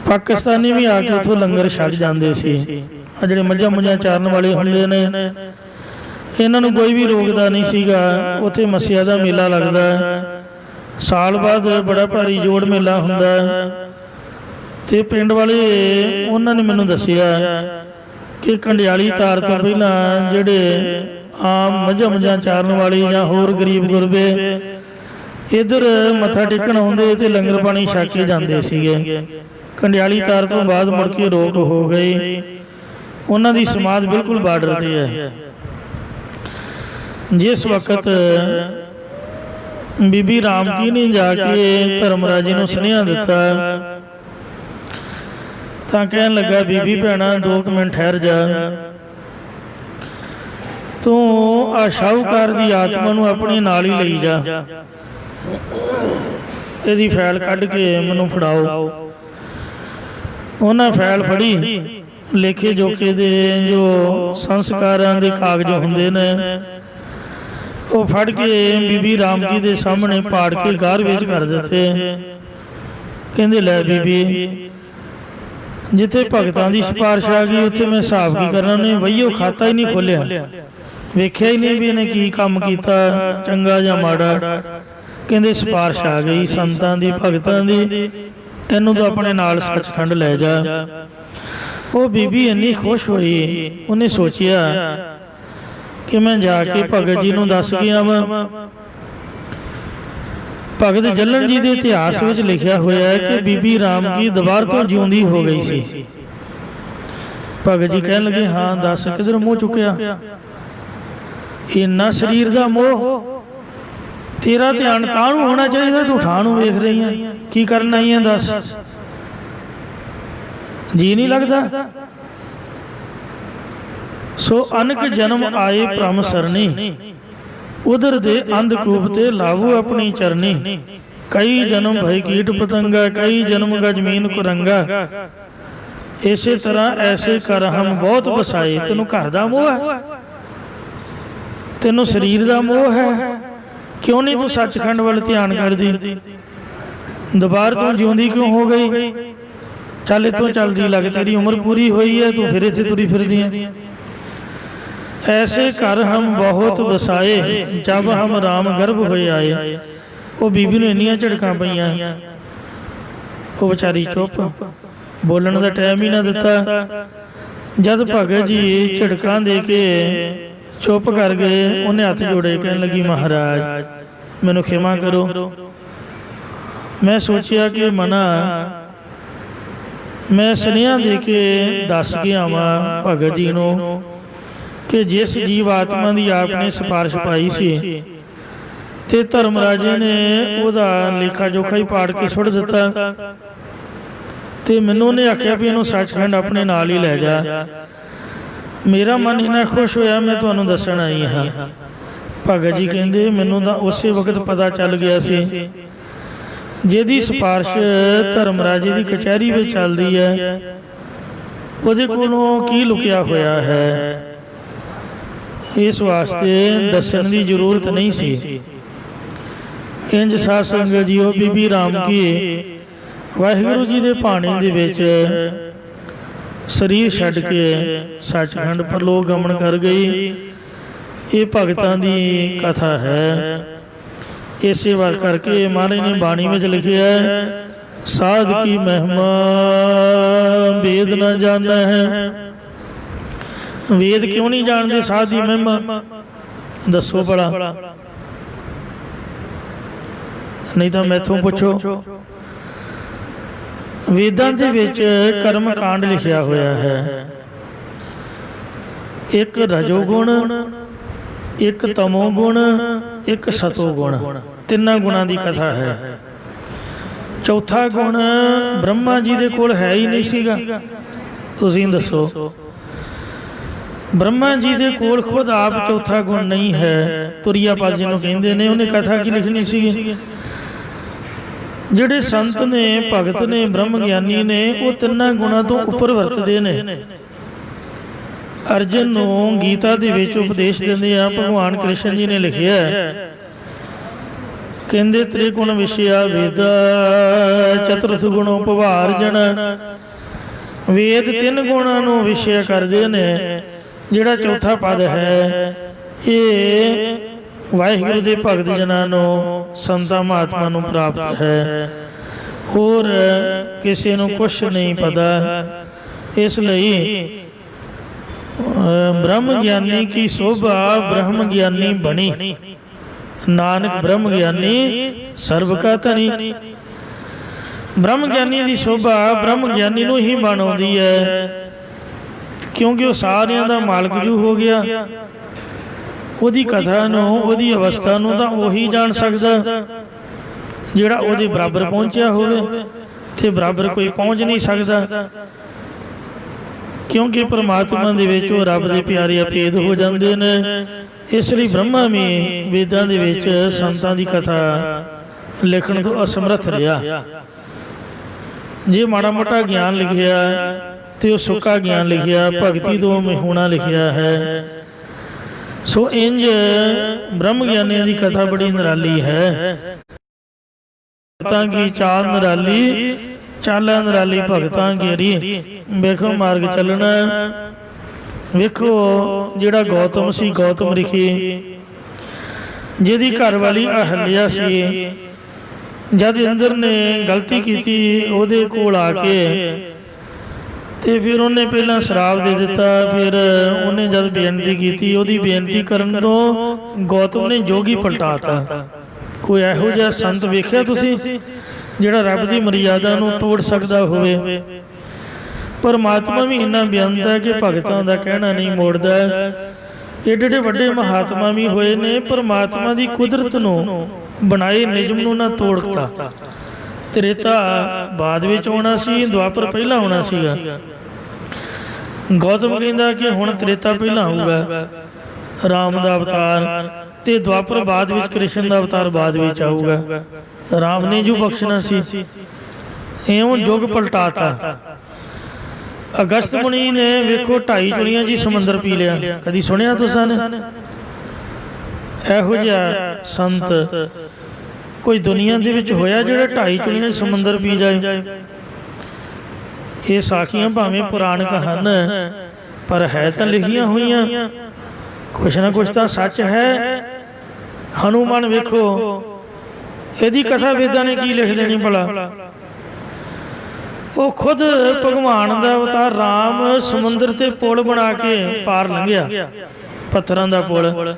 ਪਾਕਿਸਤਾਨੀ ਵੀ ਆ ਕੇ ਉੱਥੋਂ ਲੰਗਰ ਛਕ ਜਾਂਦੇ ਸੀ। ਆ ਜਿਹੜੇ ਮੱਝਾਂ ਚਾਰਨ ਵਾਲੇ ਹੁੰਦੇ ਨੇ, ਇਹਨਾਂ ਨੂੰ ਕੋਈ ਵੀ ਰੋਕਦਾ ਨਹੀਂ ਸੀਗਾ। ਉੱਥੇ ਮੱਸਿਆ ਦਾ ਮੇਲਾ ਲੱਗਦਾ, ਸਾਲ ਬਾਅਦ ਬੜਾ ਭਾਰੀ ਜੋੜ ਮੇਲਾ ਹੁੰਦਾ ਤੇ ਪਿੰਡ ਵਾਲੇ ਉਹਨਾਂ ਨੇ ਮੈਨੂੰ ਦੱਸਿਆ ਕਿ ਕੰਡਿਆਲੀ ਤਾਰ ਤੋਂ ਪਹਿਲਾਂ ਜਿਹੜੇ ਆਮ ਮੱਝਾਂ ਚਾਰਨ ਵਾਲੇ ਜਾਂ ਹੋਰ ਗਰੀਬ ਗੁਰਬੇ ਇੱਧਰ ਮੱਥਾ ਟੇਕਣ ਆਉਂਦੇ ਤੇ ਲੰਗਰ ਪਾਣੀ ਛਕ ਕੇ ਜਾਂਦੇ ਸੀਗੇ। ਕੰਡਿਆਲੀ ਤਾਰ ਤੋਂ ਬਾਅਦ ਮੁੜ ਕੇ ਰੋਕ ਹੋ ਗਈ। ਉਹਨਾਂ ਦੀ ਸਮਾਧ ਬਿਲਕੁਲ ਬਾਰਡਰ ਤੇ ਹੈ। ਜਿਸ ਵਕਤ ਬੀਬੀ ਰਾਮਕੀ ਨੇ ਜਾ ਕੇ ਧਰਮਰਾਜੇ ਨੂੰ ਸੁਨੇਹਾ ਦਿੱਤਾ ਤਾਂ ਕਹਿਣ ਲੱਗਾ, ਬੀਬੀ ਭੈਣਾ 2 ਮਿੰਟ ਠਹਿਰ ਜਾ, ਤੂੰ ਆ ਸ਼ਾਹੂਕਾਰ ਦੀ ਆਤਮਾ ਨੂੰ ਆਪਣੇ ਨਾਲ ਹੀ ਲਈ ਜਾ, ਇਹਦੀ ਫਾਈਲ ਕੱਢ ਕੇ ਮੈਨੂੰ ਫੜਾਓ। ਉਹਨਾਂ ਫਾਈਲ ਫੜੀ, ਲੇਖੇ ਜੋਖੇ ਦੇ ਜੋ ਸੰਸਕਾਰਾਂ ਦੇ ਕਾਗਜ਼ ਹੁੰਦੇ ਨੇ ਉਹ ਫੜ ਕੇ ਬੀਬੀ ਰਾਮਕੀ ਦੇ ਸਾਹਮਣੇ ਪਾੜ ਕੇ ਗਾਰ ਵਿੱਚ ਕਰ ਦਿੱਤੇ। ਕਹਿੰਦੇ, ਲੈ ਬੀਬੀ, ਜਿੱਥੇ ਭਗਤਾਂ ਦੀ ਸਿਫਾਰਿਸ਼ ਆ ਗਈ ਉੱਥੇ ਮੈਂ ਹਿਸਾਬ ਕੀ ਕਰਨਾ। ਉਹਨੇ ਵਈਓ ਖਾਤਾ ਹੀ ਨਹੀਂ ਖੋਲਿਆ, ਵੇਖਿਆ ਹੀ ਨਹੀਂ ਵੀ ਇਹਨੇ ਕੀ ਕੰਮ ਕੀਤਾ, ਚੰਗਾ ਜਾਂ ਮਾੜਾ। ਕਹਿੰਦੇ ਸਿਫਾਰਿਸ਼ ਆ ਗਈ ਸੰਤਾਂ ਦੀ ਭਗਤਾਂ ਦੀ, ਇਹਨੂੰ ਤਾਂ ਆਪਣੇ ਨਾਲ ਸੱਚਖੰਡ ਲੈ ਜਾ। ਉਹ ਬੀਬੀ ਇੰਨੀ ਖੁਸ਼ ਹੋਈ, ਉਹਨੇ ਸੋਚਿਆ ਕਿ ਮੈਂ ਜਾ ਕੇ ਭਗਤ ਜੀ ਨੂੰ ਦੱਸ ਕੇ ਆਵਾਂ। ਭਗਤ ਜੱਲਣ ਜੀ ਦੇ ਇਤਿਹਾਸ ਵਿੱਚ ਲਿਖਿਆ ਹੋਇਆ ਹੈ ਕਿ ਬੀਬੀ ਰਾਮ ਕੀ ਦੁਬਾਰ ਤੋਂ ਜਿਉਂਦੀ ਹੋ ਗਈ ਸੀ। ਭਗਤ ਜੀ ਕਹਿਣ ਲੱਗੇ, ਹਾਂ ਦੱਸ ਕਿਧਰ ਮੂੰਹ ਚੁੱਕਿਆ? ਇੰਨਾ ਸਰੀਰ ਦਾ ਮੋਹ, ਤੇਰਾ ਧਿਆਨ ਤਾਂ ਨੂੰ ਹੋਣਾ ਚਾਹੀਦਾ, ਤੂੰ ਠਾਹ ਨੂੰ ਵੇਖ ਰਹੀ ਹੈ, ਕੀ ਕਰਨ ਆਈ ਹੈ ਦੱਸ? ਜੀ ਨਹੀਂ ਲੱਗਦਾ? ਸੋ ਅਨਕ ਜਨਮ ਆਏ ਭ੍ਰਮ ਸਰਨੀ, ਉਦਰ ਦੇ ਅੰਧਕੂਪ ਤੇ ਲਾਵੂ ਆਪਣੀ ਚਰਨੀ। ਕਈ ਜਨਮ ਭਈ ਕੀਟ ਪਤੰਗਾ, ਕਈ ਜਨਮ ਗਜਮੀਨ ਕੁਰੰਗਾ। ਇਸੇ ਤਰ੍ਹਾਂ ਐਸੇ ਕਰ ਹਮ ਬਹੁਤ ਵਸਾਏ। ਤੈਨੂੰ ਘਰ ਦਾ ਮੋਹ ਹੈ, ਤੈਨੂੰ ਸਰੀਰ ਦਾ ਮੋਹ ਹੈ, ਕਿਉਂ ਨਹੀਂ ਤੂੰ ਸੱਚਖੰਡ ਵੱਲ ਧਿਆਨ ਕਰਦੀ? ਦੁਬਾਰ ਤੋਂ ਜਿਉਂਦੀ ਕਿਉਂ ਹੋ ਗਈ? ਚੱਲ ਇੱਥੋਂ ਚੱਲਦੀ ਲੱਗ, ਤੇਰੀ ਉਮਰ ਪੂਰੀ ਹੋਈ ਹੈ, ਤੂੰ ਫਿਰ ਇੱਥੇ ਤੁਰੀ ਫਿਰਦੀ ਹੈ। ਐਸੇ ਘਰ ਹਮ ਬਹੁਤ ਵਸਾਏ, ਜਬ ਹਮ ਰਾਮ ਗਰਭ ਹੋਏ ਆਏ। ਉਹ ਬੀਬੀ ਨੂੰ ਇੰਨੀਆਂ ਝੜਕਾਂ ਪਈਆਂ, ਉਹ ਵਿਚਾਰੀ ਚੁੱਪ, ਬੋਲਣ ਦਾ ਟਾਈਮ ਹੀ ਨਾ ਦਿੱਤਾ। ਜਦ ਭਗਤ ਜੀ ਝੜਕਾਂ ਦੇ ਕੇ ਚੁੱਪ ਕਰ ਗਏ, ਉਹਨੇ ਹੱਥ ਜੋੜੇ, ਕਹਿਣ ਲੱਗੀ, ਮਹਾਰਾਜ ਮੈਨੂੰ ਖਿਮਾ ਕਰੋ। ਮੈਂ ਸੋਚਿਆ ਕਿ ਮਨਾ ਮੈਂ ਸੁਨੇਹਾ ਦੇ ਕੇ ਦੱਸ ਕੇ ਆਵਾਂ ਭਗਤ ਜੀ ਨੂੰ ਕਿ ਜਿਸ ਜੀਵ ਆਤਮਾ ਦੀ ਆਪ ਨੇ ਸਿਫਾਰਿਸ਼ ਪਾਈ ਸੀ ਤੇ ਧਰਮ ਰਾਜੇ ਨੇ ਉਹਦਾ ਲੇਖਾ ਜੋਖਾ ਹੀ ਪਾੜ ਕੇ ਸੁੱਟ ਦਿੱਤਾ, ਤੇ ਮੈਨੂੰ ਉਹਨੇ ਆਖਿਆ ਵੀ ਇਹਨੂੰ ਸੱਚਖੰਡ ਆਪਣੇ ਨਾਲ ਹੀ ਲੈ ਜਾ। ਮੇਰਾ ਮਨ ਇੰਨਾ ਖੁਸ਼ ਹੋਇਆ, ਮੈਂ ਤੁਹਾਨੂੰ ਦੱਸਣ ਆਈ ਹਾਂ। ਭਗਤ ਜੀ ਕਹਿੰਦੇ, ਮੈਨੂੰ ਤਾਂ ਉਸੇ ਵਕਤ ਪਤਾ ਚੱਲ ਗਿਆ ਸੀ ਜਿਹਦੀ ਸਿਫਾਰਿਸ਼ ਧਰਮ ਰਾਜੇ ਦੀ ਕਚਹਿਰੀ ਵਿੱਚ ਚੱਲਦੀ ਹੈ, ਉਹਦੇ ਕੋਲੋਂ ਕੀ ਲੁਕਿਆ ਹੋਇਆ ਹੈ। ਇਸ ਵਾਸਤੇ ਦੱਸਣ ਦੀ ਜ਼ਰੂਰਤ ਨਹੀਂ ਸੀ। ਇੰਜ ਸਾਧ ਸੰਗਤ ਜੀਓ, ਬੀਬੀ ਰਾਮ ਕੀ ਵਾਹਿਗੁਰੂ ਜੀ ਦੇ ਭਾਣੇ ਦੇ ਵਿੱਚ ਸਰੀਰ ਛੱਡ ਕੇ ਸੱਚਖੰਡ ਪਰਲੋਕ ਗਮਨ ਕਰ ਗਈ। ਇਹ ਭਗਤਾਂ ਦੀ ਕਥਾ ਹੈ। ਇਸੇ ਵਾਰ ਕਰਕੇ ਮਹਾਰਾਜ ਨੇ ਬਾਣੀ ਵਿੱਚ ਲਿਖਿਆ ਹੈ, ਸਾਧ ਕੀ ਮਹਿਮਾ ਵੇਦ ਨਾ ਜਾਣਦਾ ਹੈ। ਵੇਦ ਕਿਉਂ ਨਹੀਂ ਜਾਣਦੇ ਸਾਧ ਦੀ ਮਹਿਮਾ? ਦੱਸੋ ਭਲਾ, ਨਹੀਂ ਤਾਂ ਮੈਥੋਂ ਪੁੱਛੋ। ਵੇਦਾਂ ਦੇ ਵਿੱਚ ਕਰਮ ਕਾਂਡ ਲਿਖਿਆ ਹੋਇਆ ਹੈ। ਇੱਕ ਰਜੋ ਗੁਣ, ਇੱਕ ਤਮੋ ਗੁਣ, ਇੱਕ ਸਤੋ ਗੁਣ, ਤਿੰਨਾਂ ਗੁਣਾਂ ਦੀ ਕਥਾ ਹੈ। ਚੌਥਾ ਗੁਣ ਬ੍ਰਹਮਾ ਜੀ ਦੇ ਕੋਲ ਹੈ ਹੀ ਨਹੀਂ ਸੀਗਾ। ਤੁਸੀਂ ਦੱਸੋ, ਬ੍ਰਹਮਾ ਜੀ ਦੇ ਕੋਲ ਖੁਦ ਆਪ ਚੌਥਾ ਗੁਣ ਨਹੀਂ ਹੈ। ਤੁਰਿਆ ਪਦ ਜਿਹਨੂੰ ਕਹਿੰਦੇ ਨੇ, ਉਹਨੇ ਕਥਾ ਕੀ ਲਿਖਣੀ ਸੀਗੀ? ਜਿਹੜੇ ਸੰਤ ਨੇ, ਭਗਤ ਨੇ, ਬ੍ਰਹਮ ਗਿਆਨੀ ਨੇ, ਉਹ ਤਿੰਨਾਂ ਗੁਣਾਂ ਤੋਂ ਉੱਪਰ ਵਰਤਦੇ ਨੇ। ਅਰਜਨ ਨੂੰ ਗੀਤਾ ਦੇ ਵਿੱਚ ਉਪਦੇਸ਼ ਦਿੰਦੇ ਆ, ਭਗਵਾਨ ਕ੍ਰਿਸ਼ਨ ਜੀ ਨੇ ਲਿਖਿਆ, ਕਹਿੰਦੇ ਤ੍ਰਿਗੁਣ ਵਿਸ਼ਿਆ ਵੇਦ ਚਤੁਰਥ ਗੁਣੋ ਭਵਾਰਜਨ। ਵੇਦ ਤਿੰਨ ਗੁਣਾਂ ਨੂੰ ਵਿਸ਼ੇ ਕਰਦੇ ਨੇ। ਜਿਹੜਾ ਚੌਥਾ ਪਦ ਹੈ, ਇਹ ਵਾਹਿਗੁਰੂ ਦੇ ਭਗਤ ਜਨਾਂ ਨੂੰ, ਸੰਤਾਂ ਮਹਾਤਮਾ ਨੂੰ ਪ੍ਰਾਪਤ ਹੈ। ਹੋਰ ਕਿਸੇ ਨੂੰ ਕੁਛ ਨਹੀਂ ਪਤਾ। ਇਸ ਲਈ ਬ੍ਰਹਮ ਗਿਆਨੀ ਕੀ ਸੋਭਾ ਬ੍ਰਹਮ ਗਿਆਨੀ ਬਣੀ। ਨਾਨਕ ਬ੍ਰਹਮ ਗਿਆਨੀ ਸਰਬ ਕਾ ਧਨੀ। ਬ੍ਰਹਮ ਗਿਆਨੀ ਦੀ ਸੋਭਾ ਬ੍ਰਹਮ ਗਿਆਨੀ ਨੂੰ ਹੀ ਬਣਾਉਂਦੀ ਹੈ, ਕਿਉਂਕਿ ਉਹ ਸਾਰਿਆਂ ਦਾ ਮਾਲਕ ਜੂ ਹੋ ਗਿਆ। ਉਹਦੀ ਕਥਾ ਨੂੰ, ਉਹਦੀ ਅਵਸਥਾ ਨੂੰ ਤਾਂ ਉਹੀ ਜਾਣ ਸਕਦਾ ਜਿਹੜਾ ਉਹਦੇ ਬਰਾਬਰ ਪਹੁੰਚਿਆ ਹੋਵੇ, ਤੇ ਬਰਾਬਰ ਕੋਈ ਪਹੁੰਚ ਨਹੀਂ ਸਕਦਾ, ਕਿਉਂਕਿ ਪਰਮਾਤਮਾ ਦੇ ਵਿੱਚ ਉਹ ਰੱਬ ਦੇ ਪਿਆਰੇ ਅਭੇਦ ਹੋ ਜਾਂਦੇ ਨੇ। ਇਸ ਲਈ ਬ੍ਰਹਮਾ ਵੀ ਵੇਦਾਂ ਦੇ ਵਿੱਚ ਸੰਤਾਂ ਦੀ ਕਥਾ ਲਿਖਣ ਤੋਂ ਅਸਮਰੱਥ ਰਿਹਾ। ਜੇ ਮਾੜਾ ਮੋਟਾ ਗਿਆਨ ਲਿਖਿਆ ਤੇ ਉਹ ਸੁੱਕਾ ਗਿਆਨ ਲਿਖਿਆ, ਭਗਤੀ ਤੋਂ ਹੋਣਾ ਲਿਖਿਆ ਹੈ। ਸੋ ਇੰਜ ਬ੍ਰਹਮ ਗਿਆਨੀਆਂ ਦੀ ਕਥਾ ਬੜੀ ਨਿਰਾਲੀ ਹੈ। ਭਗਤਾਂ ਕੀ ਚਾਲ ਨਿਰਾਲੀ, ਚਾਲਾਂ ਨਿਰਾਲੀ ਭਗਤਾਂ ਕੀ। ਵੇਖੋ ਮਾਰਗ ਚੱਲਣਾ। ਵੇਖੋ ਜਿਹੜਾ ਗੌਤਮ ਸੀ, ਗੌਤਮ ਰਿਖੀ, ਜਿਹਦੀ ਘਰ ਵਾਲੀ ਅਹਲਿਆ ਸੀ, ਜਦ ਇੰਦਰ ਨੇ ਗਲਤੀ ਕੀਤੀ, ਉਹਦੇ ਕੋਲ ਆ ਕੇ ਤੇ ਫਿਰ ਉਹਨੇ ਪਹਿਲਾਂ ਸ਼ਰਾਬ ਦੇ ਦਿੱਤਾ। ਫਿਰ ਉਹਨੇ ਜਦ ਬੇਨਤੀ ਕੀਤੀ, ਉਹਦੀ ਬੇਨਤੀ ਕਰਨ ਤੋਂ ਗੌਤਮ ਨੇ ਜੋਗੀ ਪਲਟਾਤਾ। ਕੋਈ ਇਹੋ ਜਿਹਾ ਸੰਤ ਵੇਖਿਆ ਤੁਸੀਂ ਜਿਹੜਾ ਰੱਬ ਦੀ ਮਰਿਆਦਾ ਨੂੰ ਤੋੜ ਸਕਦਾ ਹੋਵੇ? ਪਰਮਾਤਮਾ ਵੀ ਇੰਨਾ ਬੇਅੰਤ ਹੈ ਕਿ ਭਗਤਾਂ ਦਾ ਕਹਿਣਾ ਨਹੀਂ ਮੋੜਦਾ। ਏਡੇ ਏਡੇ ਵੱਡੇ ਮਹਾਤਮਾ ਵੀ ਹੋਏ ਨੇ, ਪਰਮਾਤਮਾ ਦੀ ਕੁਦਰਤ ਨੂੰ ਬਣਾਏ ਨਿਯਮ ਨੂੰ ਨਾ ਤੋੜਤਾ। ਤ੍ਰੇਤਾ ਬਾਅਦ ਵਿੱਚ ਆਉਣਾ ਸੀ, ਦੁਆਪਰ ਪਹਿਲਾਂ ਆਉਣਾ ਸੀਗਾ। ਗੌਤਮ ਕਹਿੰਦਾ ਕਿ ਹੁਣ ਤ੍ਰੇਤਾ ਪਹਿਲਾਂ ਆਊਗਾ, ਰਾਮ ਦਾ ਅਵਤਾਰ, ਤੇ ਦੁਆਪਰ ਬਾਅਦ ਵਿੱਚ, ਕ੍ਰਿਸ਼ਨ ਦਾ ਅਵਤਾਰ ਬਾਅਦ ਵਿੱਚ ਆਊਗਾ। ਰਾਮ ਨੇ ਜੋ ਬਖਸ਼ਣਾ ਸੀ, ਇਉਂ ਯੁੱਗ ਪਲਟਾਤਾ। ਅਗਸਤ ਮੁਨੀ ਨੇ ਵੇਖੋ 2.5 ਚੁਲੀਆਂ ਜੀ ਸਮੁੰਦਰ ਪੀ ਲਿਆ। ਕਦੀ ਸੁਣਿਆ ਤੁਸਾਂ ਨੇ ਇਹੋ ਜਿਹਾ ਸੰਤ? ਕੋਈ ਦੁਨੀਆ ਦੇ ਵਿੱਚ ਹੋਇਆ ਜਿਹੜਾ 2.5 ਚੁਲੀਆਂ ਸਮੁੰਦਰ ਪੀ ਜਾਏ? ਇਹ ਸਾਖੀਆਂ ਭਾਵੇਂ ਪੁਰਾਣਕ ਹਨ, ਪਰ ਹੈ ਤਾਂ ਲਿਖੀਆਂ ਹੋਈਆਂ, ਕੁਛ ਨਾ ਕੁਛ ਤਾਂ ਸੱਚ ਹੈ। ਹਨੂਮਾਨ ਵੇਖੋ, ਇਹਦੀ ਕਥਾ ਵੇਦਾਂ ਨੇ ਕੀ ਲਿਖ ਦੇਣੀ ਭਲਾ? ਉਹ ਖੁਦ ਭਗਵਾਨ ਦਾ ਅਵਤਾਰ ਰਾਮ ਸਮੁੰਦਰ ਤੇ ਪੁਲ ਬਣਾ ਕੇ ਪਾਰ ਲੰਘਿਆ, ਪੱਥਰਾਂ ਦਾ ਪੁਲ।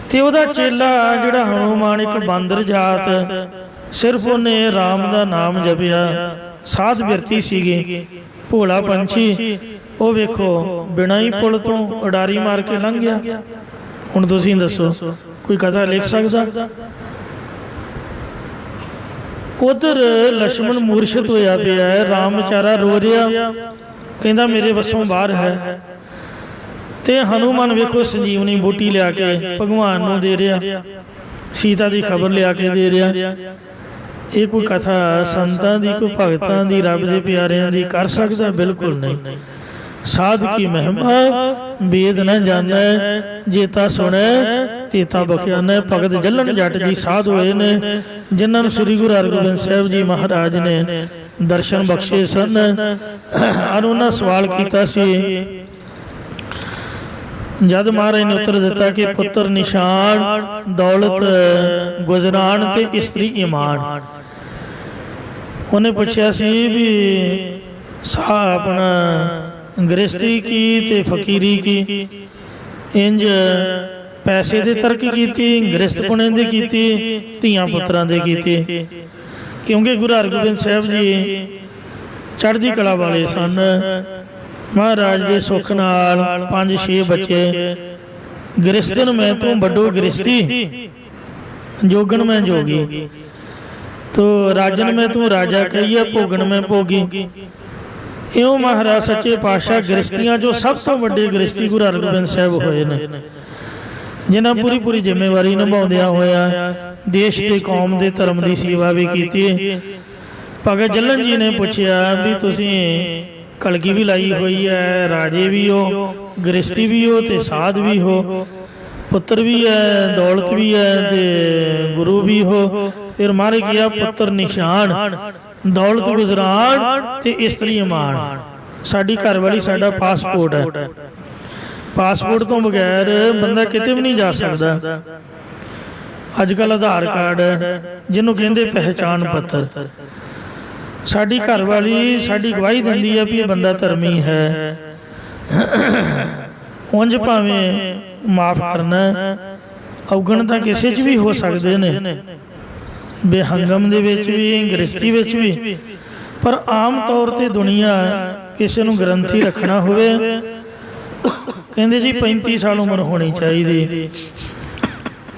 ਤੇ ਉਹਦਾ ਚੇਲਾ ਜਿਹੜਾ ਹਨੂਮਾਨ, ਇੱਕ ਬਾਂਦਰ ਜਾਤ, ਸਿਰਫ ਉਹਨੇ ਰਾਮ ਦਾ ਨਾਮ ਜਪਿਆ, ਸਾਧ ਬਿਰਤੀ ਸੀਗੀ, ਭੋਲਾ ਪੰਛੀ, ਉਹ ਵੇਖੋ ਬਿਨਾਂ ਹੀ ਪੁਲ ਤੋਂ ਉਡਾਰੀ ਮਾਰ ਕੇ ਲੰਘ ਗਿਆ। ਹੁਣ ਤੁਸੀਂ ਦੱਸੋ, ਕੋਈ ਕਥਾ ਲਿਖ ਸਕਦਾ? ਉਧਰ ਲక్ష్మణ ਮੂਰਛਿਤ ਹੋਇਆ ਪਿਆ ਹੈ, ਰਾਮ ਵਿਚਾਰਾ ਰੋ ਰਿਹਾ, ਕਹਿੰਦਾ ਮੇਰੇ ਵੱਸੋਂ ਬਾਹਰ ਹੈ। ਤੇ ਹਨੂਮਾਨ ਵੇਖੋ ਸੰਜੀਵਨੀ ਬੂਟੀ ਲਿਆ ਕੇ ਭਗਵਾਨ ਨੂੰ ਦੇ ਰਿਹਾ, ਸੀਤਾ ਦੀ ਖਬਰ ਲਿਆ ਕੇ ਦੇ ਰਿਹਾ। ਇਹ ਕੋਈ ਕਥਾ ਸੰਤਾਂ ਦੀ, ਕੋਈ ਭਗਤਾਂ ਦੀ, ਰੱਬ ਦੇ ਪਿਆਰਿਆਂ ਦੀ ਕਰ ਸਕਦਾ? ਬਿਲਕੁਲ ਨਹੀਂ। ਸਾਧ ਕੀ ਮਹਿਮਾ ਵੇਦ ਨ ਜਾਣੈ, ਜੇਤਾ ਸੁਣੈ ਤੇਤਾ ਬਖਿਆਨੈ। ਭਗਤ ਜੱਲਣ ਜੱਟ ਜੀ ਸਾਧ ਹੋਏ ਨੇ, ਜਿਨ੍ਹਾਂ ਨੂੰ ਸ੍ਰੀ ਗੁਰੂ ਹਰਗੋਬਿੰਦ ਸਾਹਿਬ ਜੀ ਮਹਾਰਾਜ ਨੇ ਦਰਸ਼ਨ ਬਖਸ਼ੇ ਸਨ। ਔਰ ਉਹਨਾਂ ਸਵਾਲ ਕੀਤਾ ਸੀ, ਜਦ ਮਹਾਰਾਜ ਨੇ ਉੱਤਰ ਦਿੱਤਾ ਕਿ ਪੁੱਤਰ ਨਿਸ਼ਾਨ, ਦੌਲਤ ਗੁਜ਼ਰਾਨ ਤੇ ਇਸਤਰੀ ਈਮਾਨ। ਉਹਨੇ ਪੁੱਛਿਆ ਸੀ ਵੀ ਆਪਣਾ ਗ੍ਰਸਤੀ ਕੀ ਤੇ ਫਕੀਰੀ ਕੀ? ਇੰਜ ਪੈਸੇ ਦੇ ਤਰਕ ਕੀਤੀ, ਗ੍ਰਸਤਪੁਣੇ ਦੇ ਕੀਤੀ, ਧੀਆਂ ਪੁੱਤਰਾਂ ਦੇ ਕੀਤੀ। ਕਿਉਂਕਿ ਗੁਰੂ ਹਰਗੋਬਿੰਦ ਸਾਹਿਬ ਜੀ ਚੜ੍ਹਦੀ ਕਲਾ ਵਾਲੇ ਸਨ। ਮਹਾਰਾਜ ਦੇ ਸੁੱਖ ਨਾਲ 5-6 ਬੱਚੇ। ਗ੍ਰਸਤਨ ਮੈਂ ਤੂੰ ਵੱਡੋ ਗ੍ਰਸਤੀ, ਜੋਗਣ ਮੈਂ ਜੋਗੀ, ਤੋ ਰਾਜਨ ਮੈਂ ਤੂੰ ਰਾਜਾ ਕਹੀਏ, ਭੋਗਣ ਮੈਂ ਭੋਗੀ। ਇਉਂ ਮਹਾਰਾਜ ਸੱਚੇ ਪਾਤਸ਼ਾਹ ਗ੍ਰਸਤੀਆਂ ਜੋ ਸਭ ਤੋਂ ਵੱਡੇ ਗ੍ਰਸਤੀ ਗੁਰੂ ਹਰਗੋਬਿੰਦ ਸਾਹਿਬ ਹੋਏ ਨੇ, ਜਿਨ੍ਹਾਂ ਪੂਰੀ ਪੂਰੀ ਜ਼ਿੰਮੇਵਾਰੀ ਨਿਭਾਉਂਦਿਆਂ ਹੋਇਆ ਦੇਸ਼ ਤੇ ਕੌਮ ਦੇ ਧਰਮ ਦੀ ਸੇਵਾ ਵੀ ਕੀਤੀ। ਭਗਤ ਜੱਲਣ ਜੀ ਨੇ ਪੁੱਛਿਆ ਵੀ ਤੁਸੀਂ ਕਲਗੀ ਵੀ ਲਾਈ ਹੋਈ ਹੈ, ਰਾਜੇ ਵੀ ਹੋ, ਗ੍ਰਸਤੀ ਵੀ ਹੋ ਤੇ ਸਾਧ ਵੀ ਹੋ, ਪੁੱਤਰ ਵੀ ਹੈ, ਦੌਲਤ ਵੀ ਹੈ ਤੇ ਗੁਰੂ ਵੀ ਹੋ। ਫਿਰ ਮਾਰੇ ਗਿਆ ਪੁੱਤਰ ਨਿਸ਼ਾਨ, ਦੌਲਤ ਗੁਜ਼ਰਾਨ ਤੇ ਇਸਤਰੀ ਇਮਾਨ। ਸਾਡੀ ਘਰ ਵਾਲੀ ਸਾਡਾ ਪਾਸਪੋਰਟ ਹੈ। ਪਾਸਪੋਰਟ ਤੋਂ ਬਗੈਰ ਬੰਦਾ ਕਿਤੇ ਵੀ ਨਹੀਂ ਜਾ ਸਕਦਾ। ਅੱਜ ਕੱਲ੍ਹ ਆਧਾਰ ਕਾਰਡ ਜਿਹਨੂੰ ਕਹਿੰਦੇ ਪਹਿਚਾਣ ਪੱਤਰ। ਸਾਡੀ ਘਰ ਵਾਲੀ ਸਾਡੀ ਗਵਾਹੀ ਦਿੰਦੀ ਹੈ ਵੀ ਇਹ ਬੰਦਾ ਧਰਮੀ ਹੈ। ਉਂਝ ਭਾਵੇਂ ਮਾਫ ਕਰਨਾ, ਔਗਣ ਤਾਂ ਕਿਸੇ 'ਚ ਵੀ ਹੋ ਸਕਦੇ ਨੇ, ਬੇਹੰਗਮ ਦੇ ਵਿੱਚ ਵੀ, ਗ੍ਰਸਤੀ ਵਿੱਚ ਵੀ। ਪਰ ਆਮ ਤੌਰ ਤੇ ਦੁਨੀਆ ਕਿਸੇ ਨੂੰ ਗ੍ਰੰਥੀ ਰੱਖਣਾ ਹੋਵੇ, ਕਹਿੰਦੇ ਜੀ 35 ਸਾਲ ਉਮਰ ਹੋਣੀ ਚਾਹੀਦੀ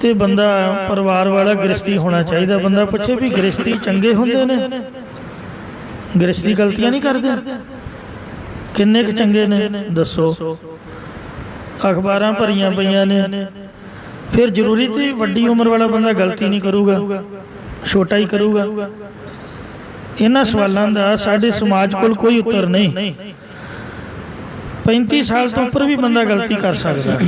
ਤੇ ਬੰਦਾ ਪਰਿਵਾਰ ਵਾਲਾ ਗ੍ਰਸਤੀ ਹੋਣਾ ਚਾਹੀਦਾ। ਬੰਦਾ ਪੁੱਛੇ ਵੀ ਗ੍ਰਸਤੀ ਚੰਗੇ ਹੁੰਦੇ ਨੇ? ਗ੍ਰਸਤੀ ਗਲਤੀਆਂ ਨਹੀਂ ਕਰਦੇ? ਕਿੰਨੇ ਕੁ ਚੰਗੇ ਨੇ ਦੱਸੋ? ਅਖਬਾਰਾਂ ਭਰੀਆਂ ਪਈਆਂ ਨੇ। ਫਿਰ ਜ਼ਰੂਰੀ ਤੇ ਵੱਡੀ ਉਮਰ ਵਾਲਾ ਬੰਦਾ ਗਲਤੀ ਨਹੀਂ ਕਰੂਗਾ, ਛੋਟਾ ਹੀ ਕਰੂਗਾ? ਇਹਨਾਂ ਸਵਾਲਾਂ ਦਾ ਸਾਡੇ ਸਮਾਜ ਕੋਲ ਕੋਈ ਉੱਤਰ ਨਹੀਂ। 35 ਸਾਲ ਤੋਂ ਉੱਪਰ ਵੀ ਬੰਦਾ ਗਲਤੀ ਕਰ ਸਕਦਾ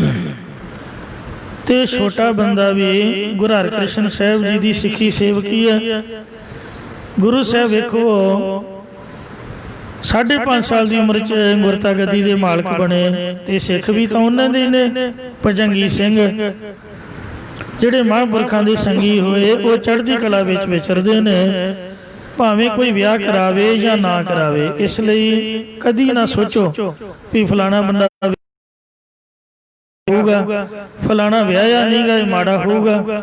ਤੇ ਛੋਟਾ ਬੰਦਾ ਵੀ। ਗੁਰੂ ਹਰਕ੍ਰਿਸ਼ਨ ਸਾਹਿਬ ਜੀ ਦੀ ਸਿੱਖੀ ਸੇਵਕੀ ਹੈ। ਗੁਰੂ ਸਾਹਿਬ ਵੇਖੋ 5.5 ਸਾਲ ਦੀ ਉਮਰ 'ਚ ਗੁਰਤਾ ਗੱਦੀ ਦੇ ਮਾਲਕ ਬਣੇ ਤੇ ਸਿੱਖ ਵੀ ਤਾਂ ਉਹਨਾਂ ਦੇ ਨੇ। ਭਜੰਗੀ ਸਿੰਘ ਜਿਹੜੇ ਮਹਾਂਪੁਰਖਾਂ ਦੇ ਸੰਗੀ ਹੋਏ, ਉਹ ਚੜ੍ਹਦੀ ਕਲਾ ਵਿੱਚ ਵਿਚਰਦੇ ਨੇ। ਭਾਵੇਂ ਕੋਈ ਵਿਆਹ ਕਰਾਵੇ ਜਾਂ ਨਾ ਕਰਾਵੇ। ਇਸ ਲਈ ਕਦੀ ਨਾ ਸੋਚੋ ਵੀ ਫਲਾਣਾ ਬੰਦਾ ਹੋਊਗਾ, ਫਲਾਣਾ ਵਿਆਹਿਆ ਨਹੀਂ ਗਾ, ਇਹ ਮਾੜਾ ਹੋਊਗਾ,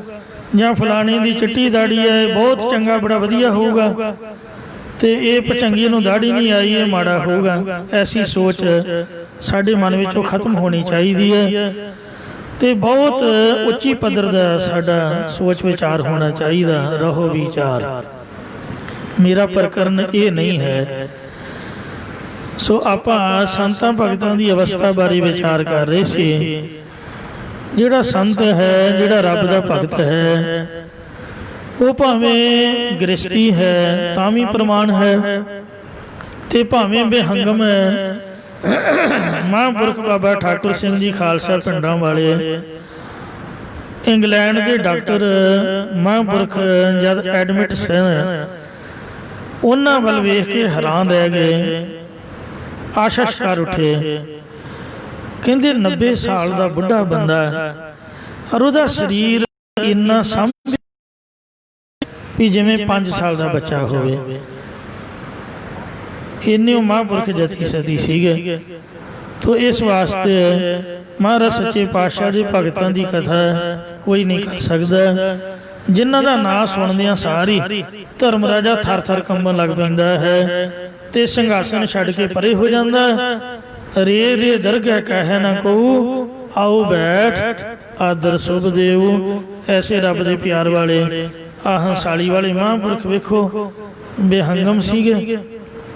ਜਾਂ ਫਲਾਣੇ ਦੀ ਚਿੱਟੀ ਦਾੜੀ ਹੈ ਇਹ ਬਹੁਤ ਚੰਗਾ ਬੜਾ ਵਧੀਆ ਹੋਊਗਾ, ਤੇ ਇਹ ਭਚੰਗੀ ਨੂੰ ਦਾੜੀ ਨਹੀਂ ਆਈ ਇਹ ਮਾੜਾ ਹੋਊਗਾ। ਐਸੀ ਸੋਚ ਸਾਡੇ ਮਨ ਵਿੱਚੋਂ ਖਤਮ ਹੋਣੀ ਚਾਹੀਦੀ ਹੈ, ਤੇ ਬਹੁਤ ਉੱਚੀ ਪੱਧਰ ਦਾ ਸਾਡਾ ਸੋਚ ਵਿਚਾਰ ਹੋਣਾ ਚਾਹੀਦਾ। ਰਹੋ ਵਿਚਾਰ, ਮੇਰਾ ਪ੍ਰਕਰਨ ਇਹ ਨਹੀਂ ਹੈ। ਸੋ ਆਪਾਂ ਸੰਤਾਂ ਭਗਤਾਂ ਦੀ ਅਵਸਥਾ ਬਾਰੇ ਵਿਚਾਰ ਕਰ ਰਹੇ ਸੀ। ਜਿਹੜਾ ਸੰਤ ਹੈ, ਜਿਹੜਾ ਰੱਬ ਦਾ ਭਗਤ ਹੈ, ਉਹ ਭਾਵੇਂ ਗ੍ਰਸਤੀ ਹੈ ਤਾਂ ਵੀ ਪ੍ਰਮਾਣ ਹੈ, ਤੇ ਭਾਵੇਂ ਬੇਹੰਗਮ ਹੈ। ਮਹਾਂਪੁਰਖ ਬਾਬਾ ਠਾਕੁਰ ਸਿੰਘ ਜੀ ਖਾਲਸਾ ਪਿੰਡਾਂ ਵਾਲੇ ਇੰਗਲੈਂਡ ਦੇ ਡਾਕਟਰ ਮਹਾਂਪੁਰਖ ਜਦ ਐਡਮਿਟ ਸਨ, ਉਹਨਾਂ ਵੱਲ ਵੇਖ ਕੇ ਹੈਰਾਨ ਰਹਿ ਗਏ, ਆਸ਼ਸ਼ ਕਰ ਉੱਠੇ। ਕਹਿੰਦੇ 90 ਸਾਲ ਦਾ ਬੁੱਢਾ ਬੰਦਾ ਔਰ ਉਹਦਾ ਸਰੀਰ ਇੰਨਾ ਸਾਂਭਿਆ ਵੀ ਜਿਵੇਂ 5 ਸਾਲ ਦਾ ਬੱਚਾ ਹੋਵੇ। ਇੰਨੇ ਉਹ ਮਹਾਂਪੁਰਖ ਜਤੀ ਸਤੀ ਸੀਗੇ। ਤੋ ਇਸ ਵਾਸਤੇ ਮਹਾਰਾਜ ਸੱਚੇ ਪਾਤਸ਼ਾਹ ਦੇ ਭਗਤਾਂ ਦੀ ਕਥਾ ਕੋਈ ਨਹੀਂ ਕਰ ਸਕਦਾ, ਜਿਨ੍ਹਾਂ ਦਾ ਨਾਂ ਸੁਣਦਿਆਂ ਸਾਰੀ ਧਰਮ ਰਾਜਾ ਥਰ ਥਰ ਕੰਬਣ ਲੱਗ ਪੈਂਦਾ ਹੈ, ਤੇ ਸਿੰਘਾਸਨ ਛੱਡ ਕੇ ਪਰੇ ਹੋ ਜਾਂਦਾ। ਰੇ ਰੇ ਦਰਗਹਿ ਕਹਿ ਨਾ ਕਹੂ, ਆਓ ਬੈਠ ਆਦਰ ਸੁਭ ਦੇਵ। ਐਸੇ ਰੱਬ ਦੇ ਪਿਆਰ ਵਾਲੇ ਹੰਸਾਲੀ ਵਾਲੇ ਮਹਾਂਪੁਰਖ ਵੇਖੋ ਬੇਹੰਗਮ ਸੀਗੇ,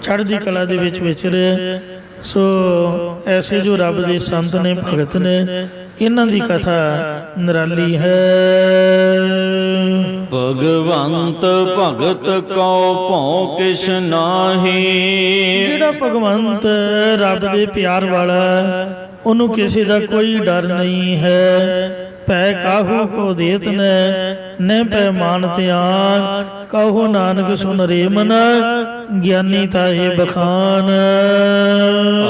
ਚੜ੍ਹਦੀ ਕਲਾ ਦੇ ਵਿੱਚ ਵਿਚਰੇ। ਸੋ ਐਸੇ ਜੋ ਰੱਬ ਦੇ ਸੰਤ ਨੇ, ਭਗਤ ਨੇ, ਇਹਨਾਂ ਦੀ ਕਥਾ ਨਿਰਾਲੀ ਹੈ। ਭਗਵੰਤ ਭਗਤ ਕਉ ਭਉ ਕਿਛ ਨਾਹੀ। ਜਿਹੜਾ ਭਗਵੰਤ ਰੱਬ ਦੇ ਪਿਆਰ ਵਾਲਾ, ਉਹਨੂੰ ਕਿਸੇ ਦਾ ਕੋਈ ਡਰ ਨਹੀਂ ਹੈ। ਪੈ ਕਾਹੂ ਕੋ ਦੇਤ ਨੈ ਪੈ ਮਾਨ ਧਿਆਨ, ਕਹੋ ਨਾਨਕ ਸੁਨ ਰੇ ਮਨ ਗਿਆਨੀ ਤਾਹੇ ਬਖਾਨ।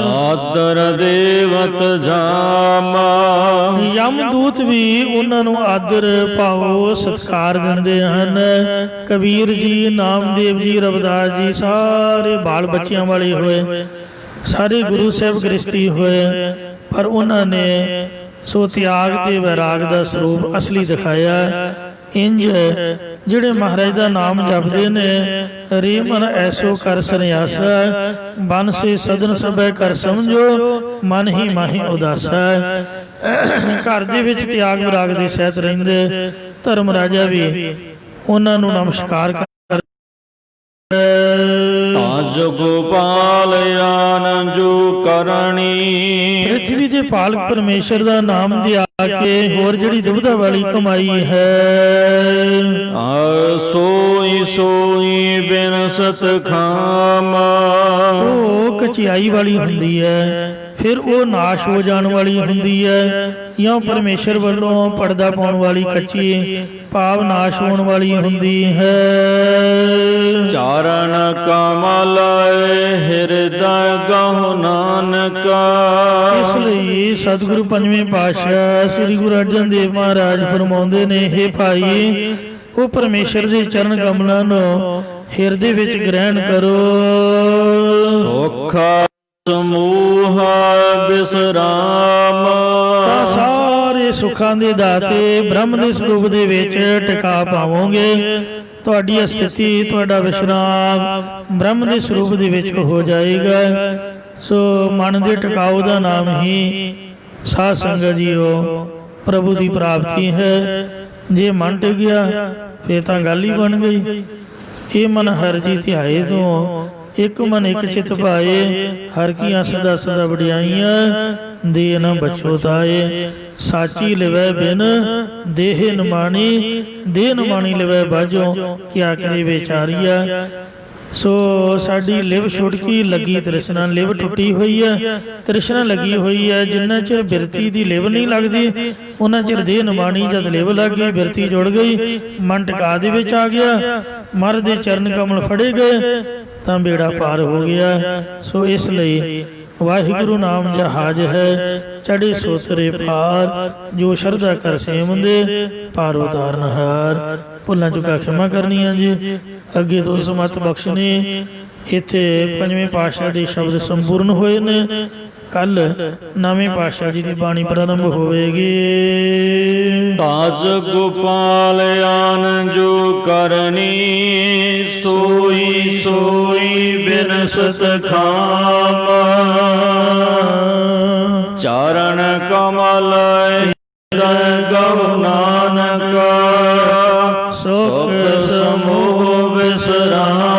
ਆਦਰ ਦੇਵਤ ਜਾਮ। ਯਮਦੂਤ ਵੀ ਉਹਨਾਂ ਨੂੰ ਆਦਰ ਭਾਵ ਸਤਿਕਾਰ ਦਿੰਦੇ ਹਨ। ਕਬੀਰ ਜੀ, ਨਾਮਦੇਵ ਜੀ, ਰਵਿਦਾਸ ਜੀ ਸਾਰੇ ਬਾਲ ਬੱਚਿਆਂ ਵਾਲੇ ਹੋਏ, ਸਾਰੇ ਗੁਰੂ ਸਾਹਿਬ ਗ੍ਰਸਤੀ ਹੋਏ, ਪਰ ਉਹਨਾਂ ਨੇ ਸੋ ਤਿਆਗ ਤੇ ਵੈਰਾਗ ਦਾ ਸਰੂਪ ਅਸਲੀ ਦਿਖਾਇਆ। ਇੰਜ ਜਿਹੜੇ ਮਹਾਰਾਜ ਦਾ ਨਾਮ ਜਪਦੇ ਨੇ, ਰੇ ਮਨ ਐਸੋ ਕਰ ਸੰਨਿਆਸਾ, ਬਨ ਸੇ ਸਦਨ ਸਭੈ ਕਰ ਸਮਝੋ, ਮਨ ਹੀ ਮਾਹੀ ਉਦਾਸਾ। ਘਰ ਦੇ ਵਿੱਚ ਤਿਆਗ ਵਿਰਾਗ ਦੇ ਸਹਿਤ ਰਹਿੰਦੇ ਧਰਮ ਰਾਜਾ ਵੀ ਉਹਨਾਂ ਨੂੰ ਨਮਸਕਾਰ ਕਰ। ਗੋਪਾਲ ਆਨੰਜੂ ਕਰਨੀ। ਪ੍ਰਿਥਵੀ ਦੇ ਪਾਲਕ ਪਰਮੇਸ਼ਰ ਦਾ ਨਾਮ ਧਿਆ ਕੇ ਹੋਰ ਜਿਹੜੀ ਦੁਬਿਧਾ ਵਾਲੀ ਕਮਾਈ ਹੈ। ਸੋਈ ਸੋਈ ਬਿਨ ਸਤ ਖਾਮ। ਉਹ ਕਚਿਆਈ ਵਾਲੀ ਹੁੰਦੀ ਹੈ, ਫਿਰ ਉਹ ਨਾਸ਼ ਹੋ ਜਾਣ ਵਾਲੀ ਹੁੰਦੀ ਹੈ, ਜਾਂ ਪਰਮੇਸ਼ਰ ਵੱਲੋਂ ਪਰਦਾ ਪਾਉਣ ਵਾਲੀ ਕੱਚੀ ਭਾਵ ਨਾਸ਼ ਹੋਣ ਵਾਲੀ ਹੁੰਦੀ ਹੈ। ਚਾਰਨ ਕਮਲ ਹਿਰਦੈ ਗਹੁ ਨਾਨਕ। ਇਸ ਲਈ ਸਤਿਗੁਰੂ ਪੰਜਵੇਂ ਪਾਤਸ਼ਾਹ ਸ੍ਰੀ ਗੁਰੂ ਅਰਜਨ ਦੇਵ ਮਹਾਰਾਜ ਫਰਮਾਉਂਦੇ ਨੇ, ਹੇ ਭਾਈ, ਉਹ ਪਰਮੇਸ਼ਰ ਦੇ ਚਰਨ ਕਮਲਾਂ ਨੂੰ ਹਿਰਦੇ ਵਿੱਚ ਗ੍ਰਹਿਣ ਕਰੋ। ਸੁਖ ਸਮੂਹ ਬਿਸਰਾਮ। ਤਾਂ ਸਾਰੇ ਸੁੱਖਾਂ ਦੇ ਦਾਤੇ ਬ੍ਰਹਮ ਦੇ ਸਰੂਪ ਦੇ ਵਿੱਚ ਟਿਕਾ ਪਾਵੋਗੇ। ਤੁਹਾਡੀ ਸਥਿਤੀ, ਤੁਹਾਡਾ ਵਿਸ਼ਰਾਮ ਬ੍ਰਹਮ ਦੇ ਸਰੂਪ ਦੇ ਵਿੱਚ ਹੋ ਜਾਏਗਾ। ਸੋ ਮਨ ਦੇ ਟਿਕਾਉ ਦਾ ਨਾਮ ਹੀ ਸਾਧ ਸੰਗਤ ਜੀਓ ਪ੍ਰਭੂ ਦੀ ਪ੍ਰਾਪਤੀ ਹੈ। ਜੇ ਮਨ ਟਿਕ ਗਿਆ ਫੇਰ ਤਾਂ ਗੱਲ ਹੀ ਬਣ ਗਈ। ਇਹ ਮਨ ਹਰ ਜੀ ਧਿਆਏ ਤੋਂ ਇੱਕ ਮਨ ਇੱਕ ਚਿਤ ਭਾਏ, ਹਰ ਕੀਆਂ ਸਦਾ ਸਦਾ ਵਡਿਆਈਆਂ, ਦੇ ਨ ਬਚੋ ਤਾਏ। ਸਾਚੀ ਲਿਵੈ ਬਿਨ ਦੇਹ ਨਮਾਣੀ, ਦੇਹ ਨਮਾਣੀ ਲਿਵੈ ਬਾਝੋ, ਕਿਆ ਕਰੇ ਵਿਚਾਰੀਆ। ਸੋ ਸਾਡੀ ਲਿਵ ਛੁਟਕੀ ਲੱਗੀ ਤ੍ਰਿਸ਼ਨਾ, ਲਿਵ ਟੁੱਟੀ ਹੋਈ ਹੈ, ਤ੍ਰਿਸ਼ਨਾ ਲੱਗੀ ਹੋਈ ਹੈ। ਜਿੰਨਾ ਚਿਰ ਬਿਰਤੀ ਦੀ ਲਿਵ ਨਹੀਂ ਲੱਗਦੀ ਉਹਨਾਂ ਚਿਰ ਦੇਹ ਨਮਾਣੀ। ਜਦ ਲਿਵ ਲੱਗ ਗਈ, ਬਿਰਤੀ ਜੁੜ ਗਈ, ਮਨ ਟਿਕਾ ਦੇ ਵਿੱਚ ਆ ਗਿਆ, ਮਰ ਦੇ ਚਰਨ ਕਮਲ ਫੜੇ ਗਏ ਤਾਂ ਬੇੜਾ ਪਾਰ ਹੋ ਗਿਆ। ਸੋ ਇਸ ਲਈ ਵਾਹਿਗੁਰੂ ਨਾਮ ਜਹਾਜ ਹੈ, ਚੜੇ ਸੋਤਰੇ ਪਾਰ, ਜੋ ਸ਼ਰਧਾ ਕਰ ਸੇਵੰਦੇ ਪਾਰ ਉਤਾਰਨ ਹਾਰ। ਭੁੱਲਾਂ ਚੁੱਕਾ ਖਿਮਾ ਕਰਨੀਆਂ ਜੀ। ਅੱਗੇ ਤੋਂ ਸਮਤ ਬਖਸ਼ਣੇ। ਇੱਥੇ ਪੰਜਵੇਂ ਪਾਤਸ਼ਾਹ ਦੇ ਸ਼ਬਦ ਸੰਪੂਰਨ ਹੋਏ ਨੇ। ਕੱਲ ਨਵੇਂ ਪਾਤਸ਼ਾਹ ਜੀ ਦੀ ਬਾਣੀ ਪ੍ਰਾਰੰਭ ਹੋਵੇਗੀ। ਤਾਜ ਗੋਪਾਲ ਆਨ ਜੋ ਕਰਨੀ, ਸੋਈ ਸੋਈ ਬਿਨਸਤ ਖਾਮ। ਚਰਨ ਕਮਲ ਹਿਰਦੈ ਗਉ ਨਾਨਕ, ਸੁਖ ਸਮੂਹ ਵਿਸਰਾਮ।